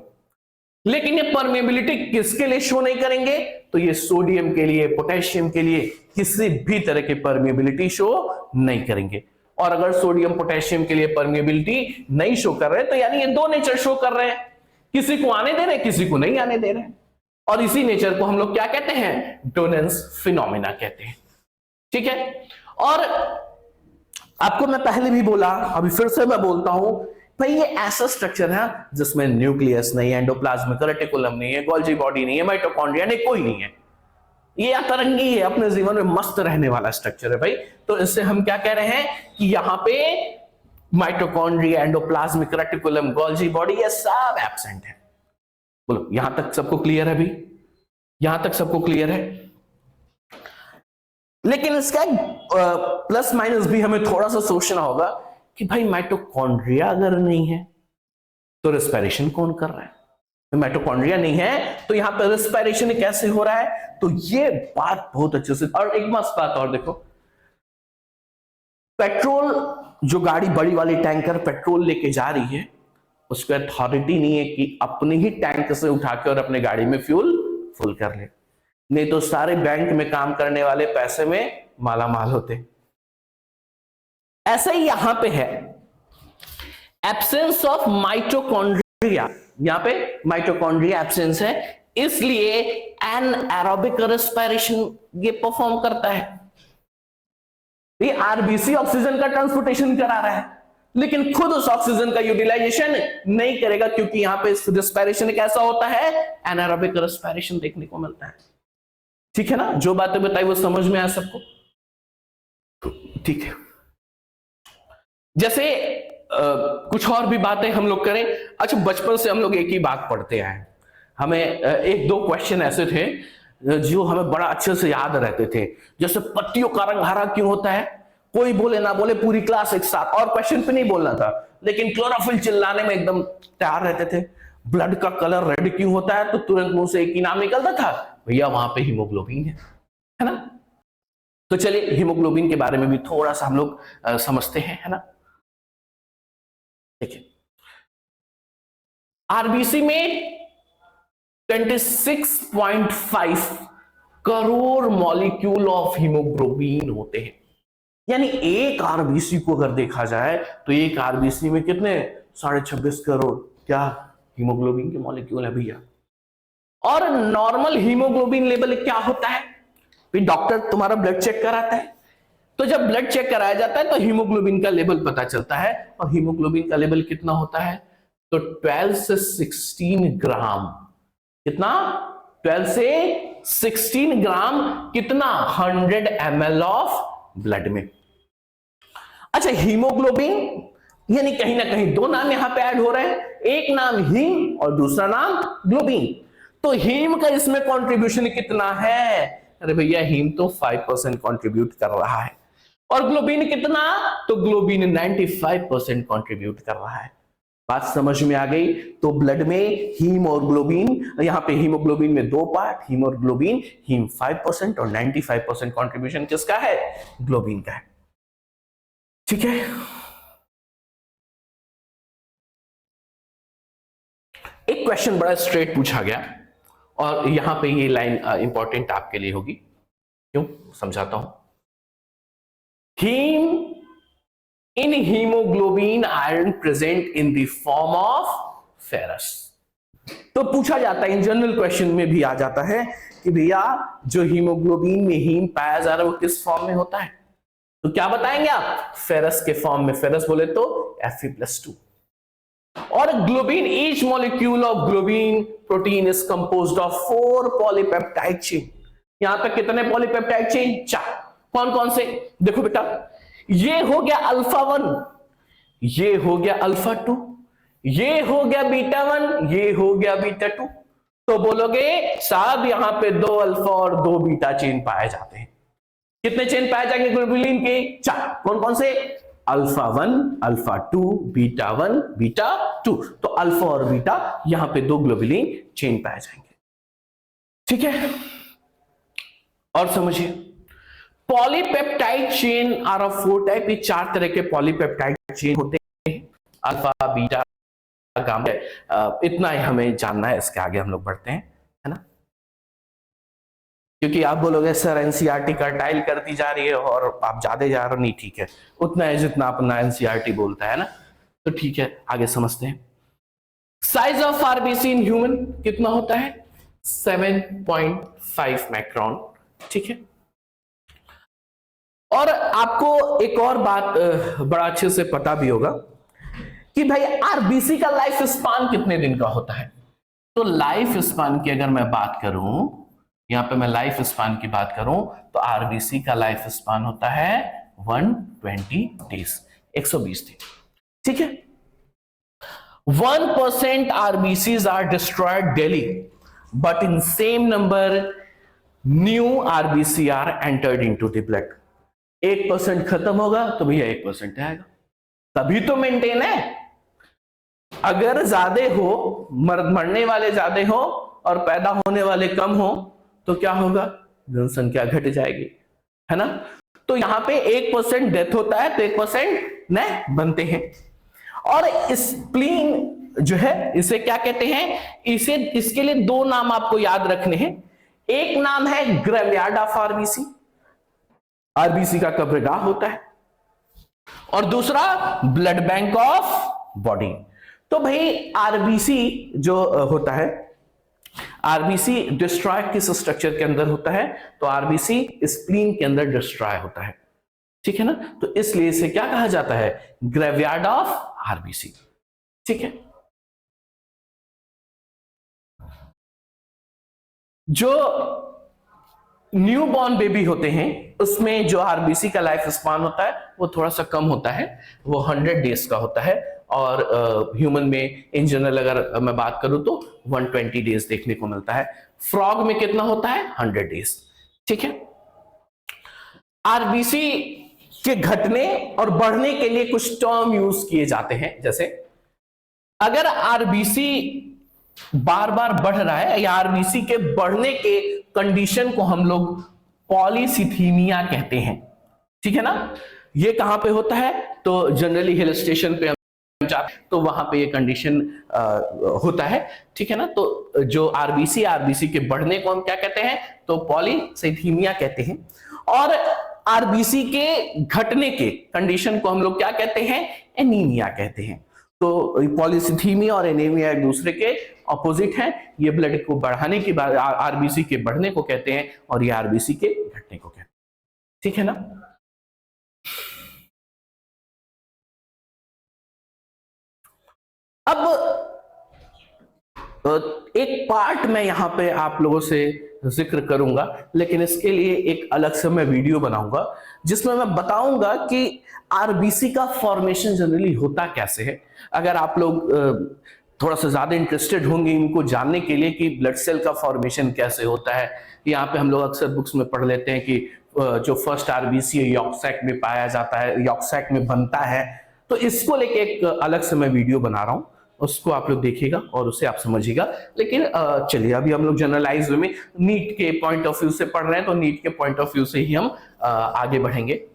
लेकिन ये परमेबिलिटी किसके लिए शो नहीं करेंगे? तो ये सोडियम के लिए, पोटेशियम के लिए किसी भी तरह की परमेबिलिटी शो नहीं करेंगे। और अगर सोडियम पोटेशियम के लिए परमेबिलिटी नहीं शो कर रहे तो यानी ये दो नेचर शो कर रहे हैं, किसी को आने दे रहे हैं, किसी को नहीं आने दे रहे हैं। और इसी नेचर को हम लोग क्या कहते हैं? डोनेंस फिनोमिना कहते हैं। ठीक है, और आपको मैं पहले भी बोला, अभी फिर से मैं बोलता हूं, भाई ये ऐसा स्ट्रक्चर है जिसमें न्यूक्लियस नहीं है, एंडोप्लाज्मिक रेटिकुलम नहीं है, गोल्जी बॉडी नहीं है, माइटोकॉन्ड्रिया नहीं, कोई नहीं है। ये अतरंगी है, अपने जीवन में मस्त रहने वाला स्ट्रक्चर है भाई। तो इससे हम क्या कह रहे हैं कि यहां पे mitochondria, endoplasmic reticulum, Golgi body ये सब एब्सेंट है। बोलो यहां तक सबको क्लियर है? भाई यहां तक सबको क्लियर है? लेकिन इसका प्लस माइनस भी हमें थोड़ा सा सोचना होगा कि भाई माइटोकॉन्ड्रिया अगर नहीं है तो रेस्पिरेशन कौन कर रहा है? माइटोकॉन्ड्रिया नहीं है तो यहां पर रेस्पिरेशन कैसे हो रहा है? तो ये बात बहुत अच्छे से, और एक मस्त बात और देखो, पेट्रोल जो गाड़ी बड़ी वाली टैंकर पेट्रोल लेके जा रही है उसको अथॉरिटी नहीं है कि अपने ही टैंक से उठा के और अपने गाड़ी में फ्यूल फुल कर ले, नहीं तो सारे बैंक में काम करने वाले पैसे में माला माल होते। ऐसा ही यहां पे है, एब्सेंस ऑफ माइटोकॉन्ड्रिया, यहां पे माइटोकॉन्ड्रिया एब्सेंस है, इसलिए एनारोबिक रेस्पिरेशन ये परफॉर्म करता है। ये आरबीसी ऑक्सीजन का ट्रांसपोर्टेशन करा रहा है लेकिन खुद उस ऑक्सीजन का यूटिलाइजेशन नहीं करेगा, क्योंकि यहां पे रेस्पिरेशन कैसा होता है? एनारोबिक रेस्पिरेशन देखने को मिलता है। ठीक है ना? जो बातें बताई वो समझ में आया सबको? ठीक है। जैसे कुछ और भी बातें हम लोग करें। अच्छा, बचपन से हम लोग एक ही बात पढ़ते आए, हमें एक दो क्वेश्चन ऐसे थे जो हमें बड़ा अच्छे से याद रहते थे। जैसे पत्तियों का रंग हरा क्यों होता है? कोई बोले ना बोले पूरी क्लास एक साथ, और क्वेश्चन पे नहीं बोलना था लेकिन क्लोरोफिल चिल्लाने में एकदम तैयार रहते थे। ब्लड का कलर रेड क्यों होता है? तो तुरंत मुंह से एक ही नाम निकलता था, भैया वहां पे हीमोग्लोबिन है ना? तो चलिए हीमोग्लोबिन के बारे में भी थोड़ा सा हम लोग समझते हैं, है ना? देखिए, आरबीसी में 26.5 करोड़ मॉलिक्यूल ऑफ हीमोग्लोबिन होते हैं। यानी एक आरबीसी को अगर देखा जाए तो एक आरबीसी में कितने 26.5 करोड़ क्या हीमोग्लोबिन के मॉलिक्यूल है भैया। और नॉर्मल हीमोग्लोबिन लेवल क्या होता है? डॉक्टर तुम्हारा ब्लड चेक कराता है, तो जब ब्लड चेक कराया जाता है तो हीमोग्लोबिन का लेवल पता चलता है, और हीमोग्लोबिन का लेवल कितना होता है? तो 12 से 16 ग्राम। कितना? 12 से 16 ग्राम। कितना? 100 ml ऑफ ब्लड में। अच्छा, हीमोग्लोबिन यानी कहीं ना कहीं दो नाम यहां पे ऐड हो रहे हैं, एक नाम हीम और दूसरा नाम ग्लोबिन। तो हीम का इसमें कंट्रीब्यूशन कितना है? अरे भैया हीम तो 5% कंट्रीब्यूट कर रहा है, और ग्लोबिन कितना? तो ग्लोबिन 95% कंट्रीब्यूट कर रहा है। बात समझ में आ गई? तो ब्लड में हीम और ग्लोबिन, यहां पे हीमोग्लोबिन में दो पार्ट, हीम और ग्लोबिन, हीम 5% और 95% कंट्रीब्यूशन किसका है? ग्लोबिन का है। ठीक है, एक क्वेश्चन बड़ा स्ट्रेट पूछा गया और यहां पे ये लाइन इंपॉर्टेंट आपके लिए होगी, क्यों समझाता हूं। Haem in haemoglobin iron present in the form of ferrous. तो पूछा जाता है, इन जनरल क्वेश्चन में भी आ जाता है कि भैया जो हीमोग्लोबिन में हीम पाया जा रहा है वो किस फॉर्म में होता है? तो क्या बताएंगे आप? फेरस के फॉर्म में। फेरस बोले तो Fe+2। और globin, each molecule of globin protein is composed of 4 polypeptide chain. यहां पे कितने पॉलीपेप्टाइड चेन? 4। कौन कौन से? देखो बेटा, ये हो गया अल्फा 1, ये हो गया अल्फा 2, ये हो गया बीटा 1, ये हो गया बीटा 2। तो बोलोगे साहब यहां पे 2 अल्फा और 2 बीटा चेन पाए जाते हैं। कितने चेन पाए जाएंगे ग्लोबुलिन के? 4। कौन कौन से? Alpha 1, alpha 2, beta 1, beta 2। तो अल्फा और बीटा यहां पे 2 ग्लोबुलिन चेन पाए जाएंगे। ठीक है, और समझिए polypeptide chain are of 4 type. ये 4 तरह के पॉलीपेप्टाइड चेन होते हैं, अल्फा, बीटा, गामा। इतना ही हमें जानना है, इसके आगे हम लोग बढ़ते हैं, है ना। क्योंकि आप बोलोगे सर एनसीईआरटी कर्टाइल करती जा रही है और आप ज्यादा जा रहे हो। नहीं, ठीक है, उतना है जितना अपना एनसीईआरटी बोलता है ना। तो ठीक है, आगे समझते हैं। Size of RBC in human कितना होता है? 7.5 माइक्रोन। ठीक है, और आपको एक और बात बड़ा अच्छे से पता भी होगा कि भाई आरबीसी का लाइफ स्पान कितने दिन का होता है। तो लाइफ स्पान की अगर मैं बात करूं, यहां पे मैं लाइफ स्पान की बात करूं, तो आरबीसी का लाइफ स्पान होता है 120 डेज, 120 दिन। ठीक है, 1% RBCs are destroyed daily, but in same number new RBC are entered into the blood. 1% खत्म होगा तो भैया 1% आएगा, तभी तो मेंटेन है। अगर ज्यादा हो, मरने वाले ज्यादा हो और पैदा होने वाले कम हो, तो क्या होगा? जनसंख्या घट जाएगी, है ना। तो यहां पे 1% डेथ होता है तो 1% नए बनते हैं। और स्प्लीन जो है इसे क्या कहते हैं? इसे, इसके लिए 2 नाम आपको याद रखने हैं। एक नाम है ग्रेवयार्ड ऑफ आरबीसी, आरबीसी का कब्रगाह होता है, और दूसरा ब्लड बैंक ऑफ बॉडी। तो भाई आरबीसी जो होता है, आरबीसी डिस्ट्रॉय किस स्ट्रक्चर के अंदर होता है? तो आरबीसी स्प्लीन के अंदर डिस्ट्रॉय होता है। ठीक है ना, तो इसलिए इसे क्या कहा जाता है? Graveyard of RBC. ठीक है, जो न्यूबॉर्न बेबी होते हैं उसमें जो आरबीसी का लाइफ स्पान होता है वो थोड़ा सा कम होता है, वो 100 डेज का होता है। और ह्यूमन में इन जनरल अगर मैं बात करूं तो 120 डेज देखने को मिलता है। फ्रॉग में कितना होता है? 100 डेज। ठीक है, आरबीसी के घटने और बढ़ने के लिए कुछ टर्म यूज किए जाते हैं। जैसे अगर आरबीसी बार बार बढ़ रहा है या आरबीसी के बढ़ने के कंडीशन को हम लोग पॉलीसिथीमिया कहते हैं। ठीक है ना, ये कहां पे होता है? तो जनरली हिल स्टेशन पे तो वहां पे ये कंडीशन होता है। ठीक है ना, तो जो आरबीसी के बढ़ने को हम क्या कहते हैं? तो पॉलीसिथीमिया कहते हैं। और आरबीसी के घटने के कंडीशन को हम लोग क्या कहते हैं? एनीमिया कहते हैं। तो पॉलीसिथीमिया और एनीमिया एक दूसरे के ऑपोजिट हैं। ये ब्लड को बढ़ाने की बात आरबीसी के बढ़ने को कहते हैं और ये आरबीसी के घटने को कहते हैं। ठीक है ना। अब एक पार्ट मैं यहां पे आप लोगों से जिक्र करूंगा, लेकिन इसके लिए एक अलग से मैं वीडियो बनाऊंगा जिसमें मैं बताऊंगा कि आरबीसी का फॉर्मेशन जनरली होता कैसे है। अगर आप लोग थोड़ा सा ज्यादा इंटरेस्टेड होंगे इनको जानने के लिए कि ब्लड सेल का फॉर्मेशन कैसे होता है, यहाँ पे हम लोग अक्सर बुक्स में पढ़ लेते हैं कि जो फर्स्ट आरबीसी है यॉर्क सैक में पाया जाता है, यॉर्क सैक में बनता है। तो इसको लेके एक अलग से मैं वीडियो बना रहा हूं, उसको आप लोग देखिएगा और उसे आप समझिएगा। लेकिन चलिए अभी हम लोग जनरलाइज में नीट के पॉइंट ऑफ व्यू से पढ़ रहे हैं, तो नीट के पॉइंट ऑफ व्यू से ही हम आगे बढ़ेंगे।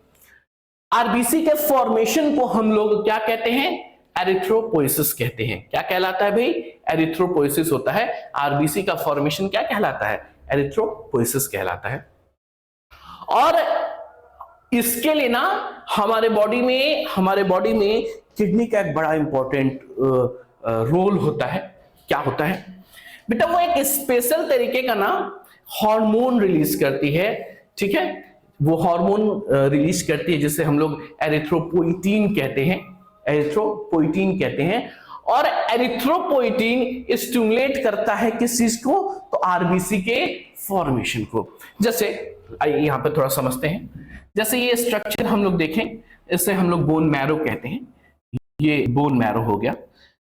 आरबीसी के फॉर्मेशन को हम लोग क्या कहते हैं? एरिथ्रोपोइसिस कहते हैं। क्या कहलाता है भाई? एरिथ्रोपोइसिस होता है। आरबीसी का फॉर्मेशन क्या कहलाता है? एरिथ्रोपोइसिस कहलाता है। और इसके लिए ना हमारे बॉडी में किडनी का एक बड़ा इंपॉर्टेंट रोल होता है। क्या होता है बेटा? वो एक स्पेशल तरीके का ना हार्मोन रिलीज करती है। ठीक है, वो हार्मोन रिलीज करती है जिसे हम लोग एरिथ्रोपोइटीन कहते हैं। एरिथ्रोपोइटीन कहते हैं। और एरिथ्रोपोइटीन स्टिमुलेट करता है किस चीज को? तो आरबीसी के फॉर्मेशन को। जैसे यहां पे थोड़ा समझते हैं। जैसे ये स्ट्रक्चर हम लोग देखें, इसे हम लोग बोन मैरो कहते हैं। ये बोन मैरो हो गया।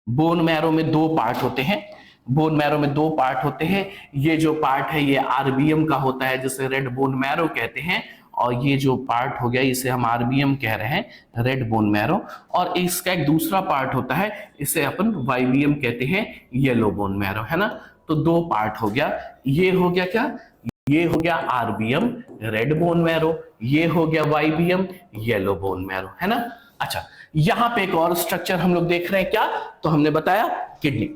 बोन मैरो में दो पार्ट होते हैं। बोन मैरो में दो पार्ट होते हैं। ये जो पार्ट है ये आरबीएम का होता है, जिसे रेड बोन मैरो कहते हैं। और ये जो पार्ट हो गया इसे हम आरबीएम कह रहे हैं, रेड बोन मैरो। और इसका एक दूसरा पार्ट होता है, इसे अपन वाईबीएम कहते हैं, येलो बोन मैरो, है ना। तो दो पार्ट हो गया। ये हो गया क्या, ये हो गया आरबीएम रेड बोन मैरो, ये हो गया वाईबीएम येलो बोन मैरो, है ना। अच्छा, यहां पे एक और स्ट्रक्चर हम लोग देख रहे हैं, क्या, तो हमने बताया किडनी।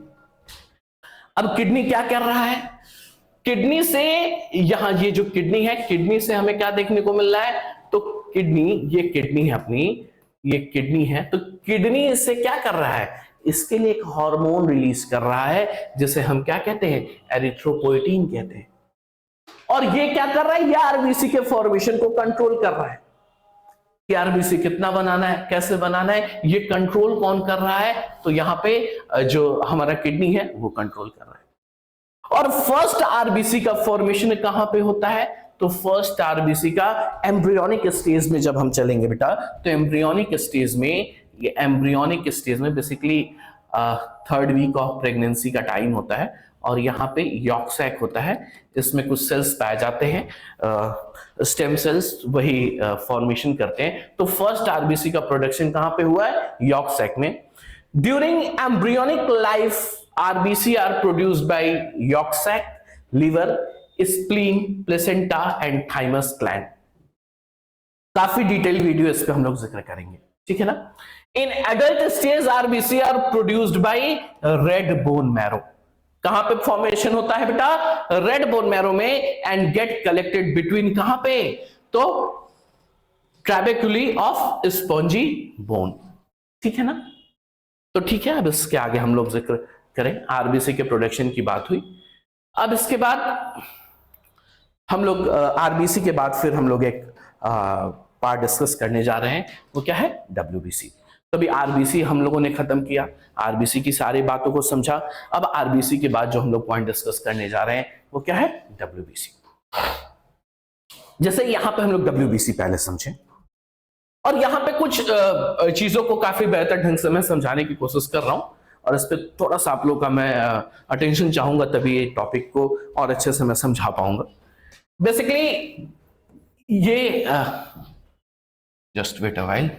अब किडनी क्या कर रहा है, किडनी से, यहां ये जो किडनी है, किडनी से हमें क्या देखने को मिल रहा है, तो किडनी, ये किडनी है अपनी, ये किडनी है, तो किडनी इससे क्या कर रहा है, इसके लिए एक हार्मोन रिलीज कर रहा है, जिसे हम क्या कहते हैं, एरिथ्रोपोइटीन कहते हैं। और ये क्या कर रहा है, ये आरबीसी के फॉर्मेशन को कंट्रोल कर रहा है कि आरबीसी कितना बनाना है, कैसे बनाना है, ये कंट्रोल कौन कर रहा है, तो यहां पे जो हमारा किडनी है वो कंट्रोल कर रहा है। और फर्स्ट आरबीसी का फॉर्मेशन कहां पे होता है, तो फर्स्ट आरबीसी का एम्ब्रियोनिक स्टेज में जब हम चलेंगे बेटा, तो एम्ब्रियोनिक स्टेज में, ये एम्ब्रियोनिक स्टेज में basically third week of pregnancy का टाइम होता है। और यहाँ पे यॉर्क सैक होता है, इसमें कुछ सेल्स पाए जाते हैं, स्टेम सेल्स, वही फॉर्मेशन करते हैं। तो फर्स्ट आरबीसी का प्रोडक्शन कहां पे हुआ है, यॉर्क सैक में। During embryonic life RBC are produced by yolk sac, liver, spleen, placenta and thymus gland. काफी डिटेल वीडियो इस पे हम लोग जिक्र करेंगे, ठीक है ना। In adult stage RBC are produced by red bone marrow. कहां पे फॉर्मेशन होता है बेटा, रेड बोन मैरो में, एंड गेट कलेक्टेड बिटवीन कहां पे, तो ट्रैबेक्युली ऑफ स्पॉन्जी बोन, ठीक है ना। तो ठीक है, अब इसके आगे हम लोग जिक्र करें, आरबीसी के प्रोडक्शन की बात हुई। अब इसके बाद हम लोग आरबीसी के बाद फिर हम लोग एक पार्ट डिस्कस करने जा रहे हैं, वो क्या है, डब्ल्यूबीसी। तो अभी आरबीसी हम लोगों ने खत्म किया, आरबीसी की सारी बातों को समझा। अब आरबीसी के बाद जो हम लोग पॉइंट डिस्कस करने जा रहे हैं वो क्या है, डब्ल्यूबीसी। जैसे यहां पे हम लोग डब्ल्यूबीसी पहले समझे, और यहां पे कुछ चीजों को काफी बेहतर ढंग से मैं समझाने की कोशिश कर रहा हूं, और इस पे थोड़ा सा आप लोगों का मैं अटेंशन चाहूंगा, तभी ये टॉपिक को और अच्छे से मैं समझा पाऊंगा। बेसिकली ये just wait a while,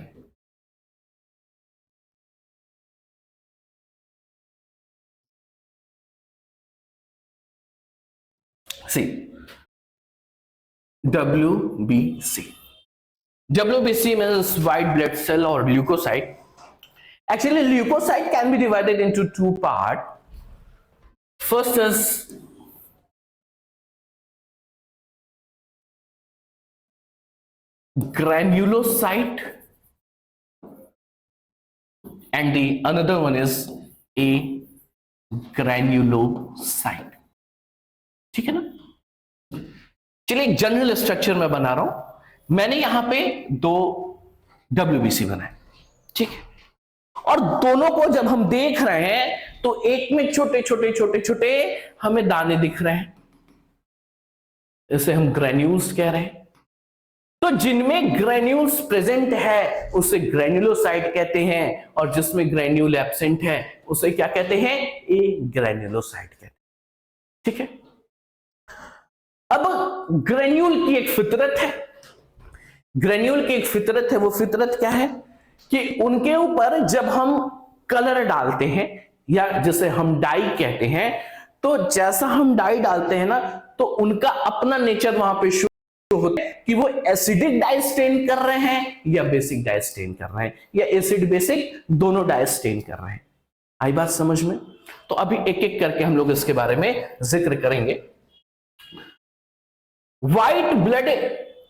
see WBC. WBC means white blood cell or leukocyte. Actually, leukocyte can be divided into two parts. First is granulocyte, and the another one is a granulocyte. ठीक है ना। चलिए, एक general structure में बना रहा हूं, मैंने यहां पे दो WBC बनाए, ठीक है। और दोनों को जब हम देख रहे हैं तो एक में छोटे छोटे छोटे छोटे हमें दाने दिख रहे हैं, इसे हम ग्रेन्यूल्स कह रहे हैं। तो जिनमें ग्रेन्यूल्स प्रेजेंट है उसे ग्रेन्युलोसाइट कहते हैं, और जिसमें ग्रेन्यूल एब्सेंट है उसे क्या कहते हैं, ए ग्रेन्युलोसाइट कहते हैं, ठीक है। अब ग्रेन्यूल की एक फितरत है, ग्रेन्यूल की एक फितरत है, वो फितरत क्या है कि उनके ऊपर जब हम कलर डालते हैं, या जिसे हम डाई कहते हैं, तो जैसा हम डाई डालते हैं ना, तो उनका अपना नेचर वहां पे शो होता है कि वो एसिडिक डाई स्टेन कर रहे हैं या बेसिक डाई स्टेन कर रहे हैं, या एसिड बेसिक दोनों डाई स्टेन कर रहे हैं। आई बात समझ में। तो अभी एक एक करके हम लोग इसके बारे में जिक्र करेंगे। White blood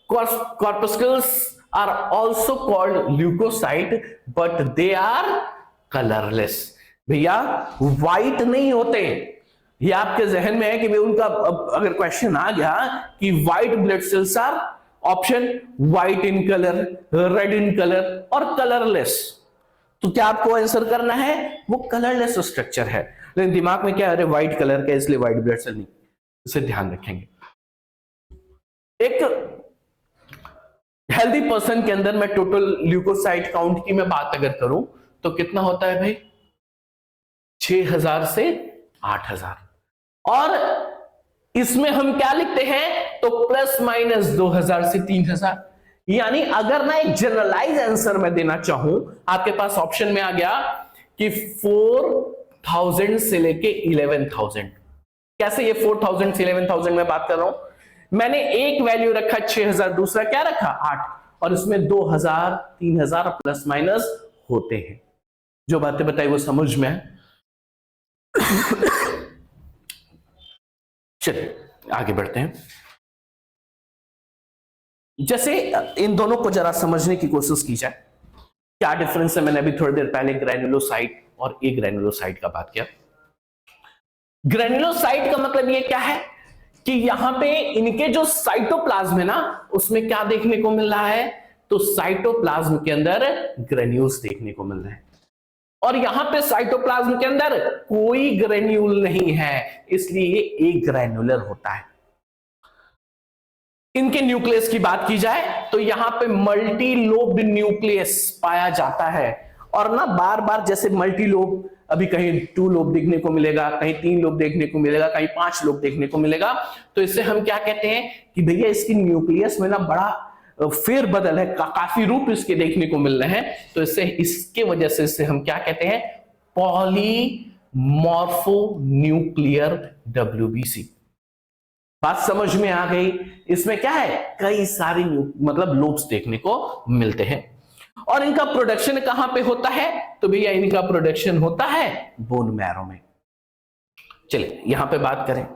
corpuscles are also called leukocyte, but they are colorless. भैया व्हाइट नहीं होते, ये आपके जहन में है कि भाई उनका अगर क्वेश्चन आ गया कि white blood cells are option white in colour, red in colour और कलरलेस, तो क्या आपको आंसर करना है, वो कलरलेस स्ट्रक्चर है। लेकिन दिमाग में क्या, अरे व्हाइट कलर का इसलिए व्हाइट ब्लड सेल नहीं, इसे ध्यान रखेंगे। एक हेल्दी पर्सन के अंदर मैं टोटल ल्यूकोसाइट काउंट की मैं बात अगर करूं तो कितना होता है भाई, 6000 से 8000। और इसमें हम क्या लिखते हैं, तो प्लस माइनस 2000 से 3000। यानी अगर मैं एक जनरलाइज आंसर में देना चाहूं, आपके पास ऑप्शन में आ गया कि 4000 से लेके 11000। कैसे ये 4000 से 11000 में बात कर रहा हूं, मैंने एक वैल्यू रखा 6000, दूसरा क्या रखा 8, और इसमें 2000 3000 प्लस माइनस होते हैं। जो बातें बताई वो समझ में है। चलिए आगे बढ़ते हैं। जैसे इन दोनों को जरा समझने की कोशिश की जाए, क्या डिफरेंस है। मैंने अभी थोड़ी देर पहले ग्रैन्युलोसाइट और एग्रैन्युलोसाइट का बात किया। ग्रैन्युलोसाइट का मतलब ये क्या है कि यहां पे इनके जो साइटोप्लाज्म है ना, उसमें क्या देखने को मिल रहा है, तो साइटोप्लाज्म के अंदर ग्रेन्यूल्स देखने को मिल रहे हैं। और यहां पे साइटोप्लाज्म के अंदर कोई ग्रेन्यूल नहीं है, इसलिए ये ग्रैन्युलर होता है। इनके न्यूक्लियस की बात की जाए तो यहां पे मल्टी लोब्ड न्यूक्लियस पाया जाता है। और ना बार बार जैसे मल्टी लोब, अभी कहीं 2 लोब देखने को मिलेगा, कहीं 3 लोब देखने को मिलेगा, कहीं 5 लोब देखने को मिलेगा। तो इससे हम क्या कहते हैं कि भैया इसकी न्यूक्लियस में ना बड़ा फेर बदल है, काफी रूप इसके देखने को मिल रहे हैं। तो इससे इसके वजह से इससे हम क्या कहते हैं, पॉलीमॉर्फोन्यूक्लियर WBC। बात समझ में आ गई। इसमें क्या है, कई सारी मतलब लोब्स देखने को मिलते हैं। और इनका प्रोडक्शन कहां पे होता है, तो भैया इनका प्रोडक्शन होता है बोन मैरो में। चलिए यहां पे बात करें,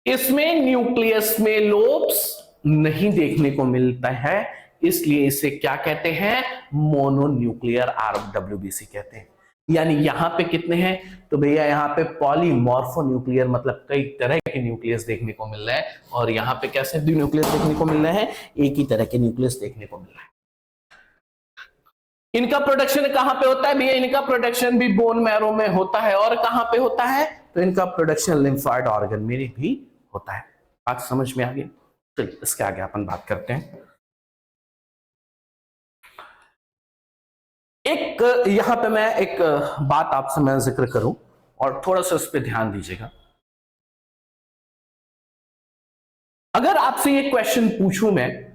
इसमें न्यूक्लियस में लोब्स नहीं देखने को मिलता है, इसलिए इसे क्या कहते हैं, मोनोन्यूक्लियर WBC कहते हैं। यानी यहां पे कितने हैं, तो भैया यहां पे पॉलीमॉर्फोन्यूक्लियर मतलब कई तरह के न्यूक्लियस देखने को मिल रहे हैं। और यहां पे कैसे न्यूक्लियस देखने को मिल रहे हैं, एक ही तरह के न्यूक्लियस देखने को मिल रहा है। इनका प्रोडक्शन कहां पे होता है भैया, इनका प्रोडक्शन भी बोन मैरो में होता है। और कहां पे होता है, तो इनका प्रोडक्शन लिम्फॉइड ऑर्गन में भी होता है। बात समझ में आ गई। चलिए इसके आगे अपन बात करते हैं। एक यहां पे मैं एक बात आपसे मैं जिक्र करूं और थोड़ा सा उस पर ध्यान दीजिएगा। अगर आपसे ये क्वेश्चन पूछूं मैं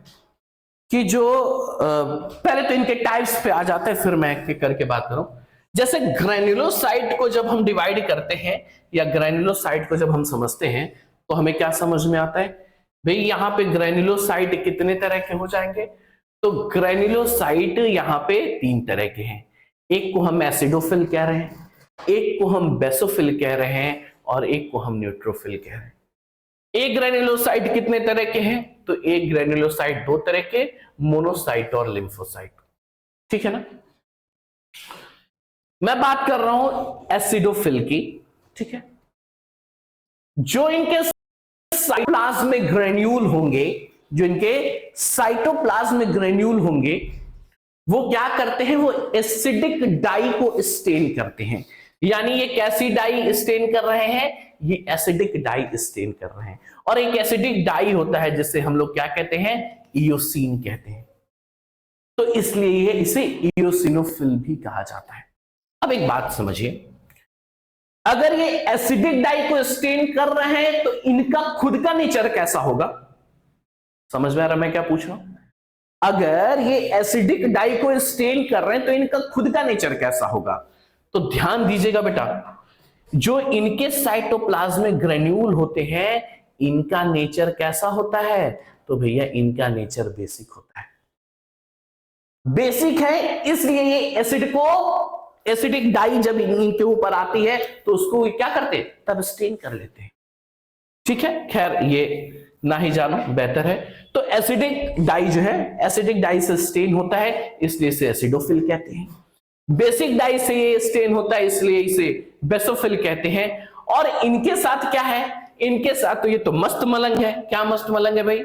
कि जो पहले तो इनके टाइप्स पे आ जाते हैं, फिर मैं एक करके बात करूं। जैसे ग्रैन्युलोसाइट को जब हम डिवाइड करते हैं या ग्रैन्युलोसाइट को जब हम समझते हैं, तो हमें क्या समझ में आता है भाई, यहां पे ग्रैन्युलोसाइट कितने तरह के हो जाएंगे, तो ग्रैन्युलोसाइट यहां पे 3 तरह के हैं। एक को हम एसिडोफिल कह रहे हैं, एक को हम बेसोफिल कह रहे हैं, और एक को हम न्यूट्रोफिल कह रहे हैं। एक ग्रैन्युलोसाइट कितने तरह के हैं, तो एक ग्रैन्युलोसाइट 2 तरह के, मोनोसाइट और लिम्फोसाइट। ठीक है ना। मैं बात कर रहा हूं एसिडोफिल की। ठीक है, जो इनके साइटोप्लाज्म में ग्रेन्यूल होंगे, जो इनके साइटोप्लाज्म में ग्रेन्यूल होंगे, वो क्या करते हैं, वो एसिडिक डाई को स्टेन करते हैं। यानी ये कैसी डाई स्टेन कर रहे हैं, ये एसिडिक डाई स्टेन कर रहे हैं। और एक एसिडिक डाई होता है जिसे हम लोग क्या कहते हैं, इयोसिन कहते हैं। तो इसलिए इसे इयोसिनोफिल भी कहा जाता है। अब एक बात समझिए, अगर ये एसिडिक डाई को स्टेन कर रहे हैं तो इनका खुद का नेचर कैसा होगा, समझ में आ रहा मैं क्या पूछ रहा हूं। अगर ये एसिडिक डाई को स्टेन कर रहे हैं तो इनका खुद का नेचर कैसा होगा, तो ध्यान दीजिएगा बेटा, जो इनके साइटोप्लाज्म में ग्रेन्यूल होते हैं, इनका नेचर कैसा होता है, तो भैया इनका नेचर बेसिक होता है। बेसिक है, इसलिए ये एसिडिक डाई जब इनके ऊपर आती है तो उसको क्या करते हैं, तब स्टेन कर लेते हैं। ठीक है, खैर ये ना ही जानो बेहतर है। तो एसिडिक डाई जो है, एसिडिक डाई से स्टेन होता है, इसलिए इसे एसिडोफिल कहते हैं। बेसिक डाई से ये स्टेन होता है, इसलिए इसे बेसोफिल कहते हैं। और इनके साथ क्या है, इनके साथ तो ये तो मस्त मलंग है। क्या मस्त मलंग है भाई,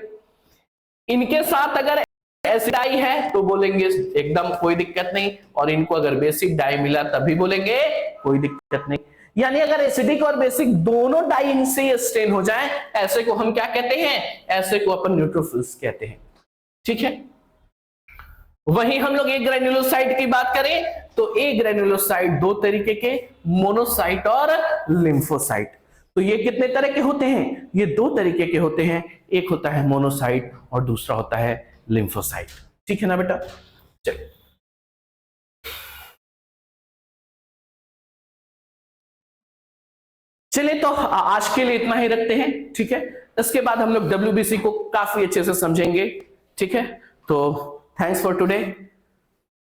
इनके साथ अगर एसिड डाई है तो बोलेंगे एकदम कोई दिक्कत नहीं, और इनको अगर बेसिक डाई मिला तभी बोलेंगे कोई दिक्कत नहीं। यानी अगर एसिडिक और बेसिक दोनों डाई इनसे स्टेन हो जाए, ऐसे को हम क्या कहते हैं, ऐसे को अपन न्यूट्रोफिल्स कहते हैं। ठीक है। वहीं हम लोग ए ग्रेन्युलोसाइट की बात करें तो ए ग्रेन्युलोसाइट दो तरीके के, मोनोसाइट और लिम्फोसाइट। तो ये कितने तरह के होते हैं? ये दो तरीके के होते हैं, एक होता है मोनोसाइट और दूसरा होता है लिम्फोसाइट। ठीक है ना बेटा? चलिए चलिए तो आज के लिए इतना ही रखते हैं। ठीक है, इसके बाद हम लोग WBC को काफी अच्छे से समझेंगे। ठीक है, तो थैंक्स फॉर टुडे।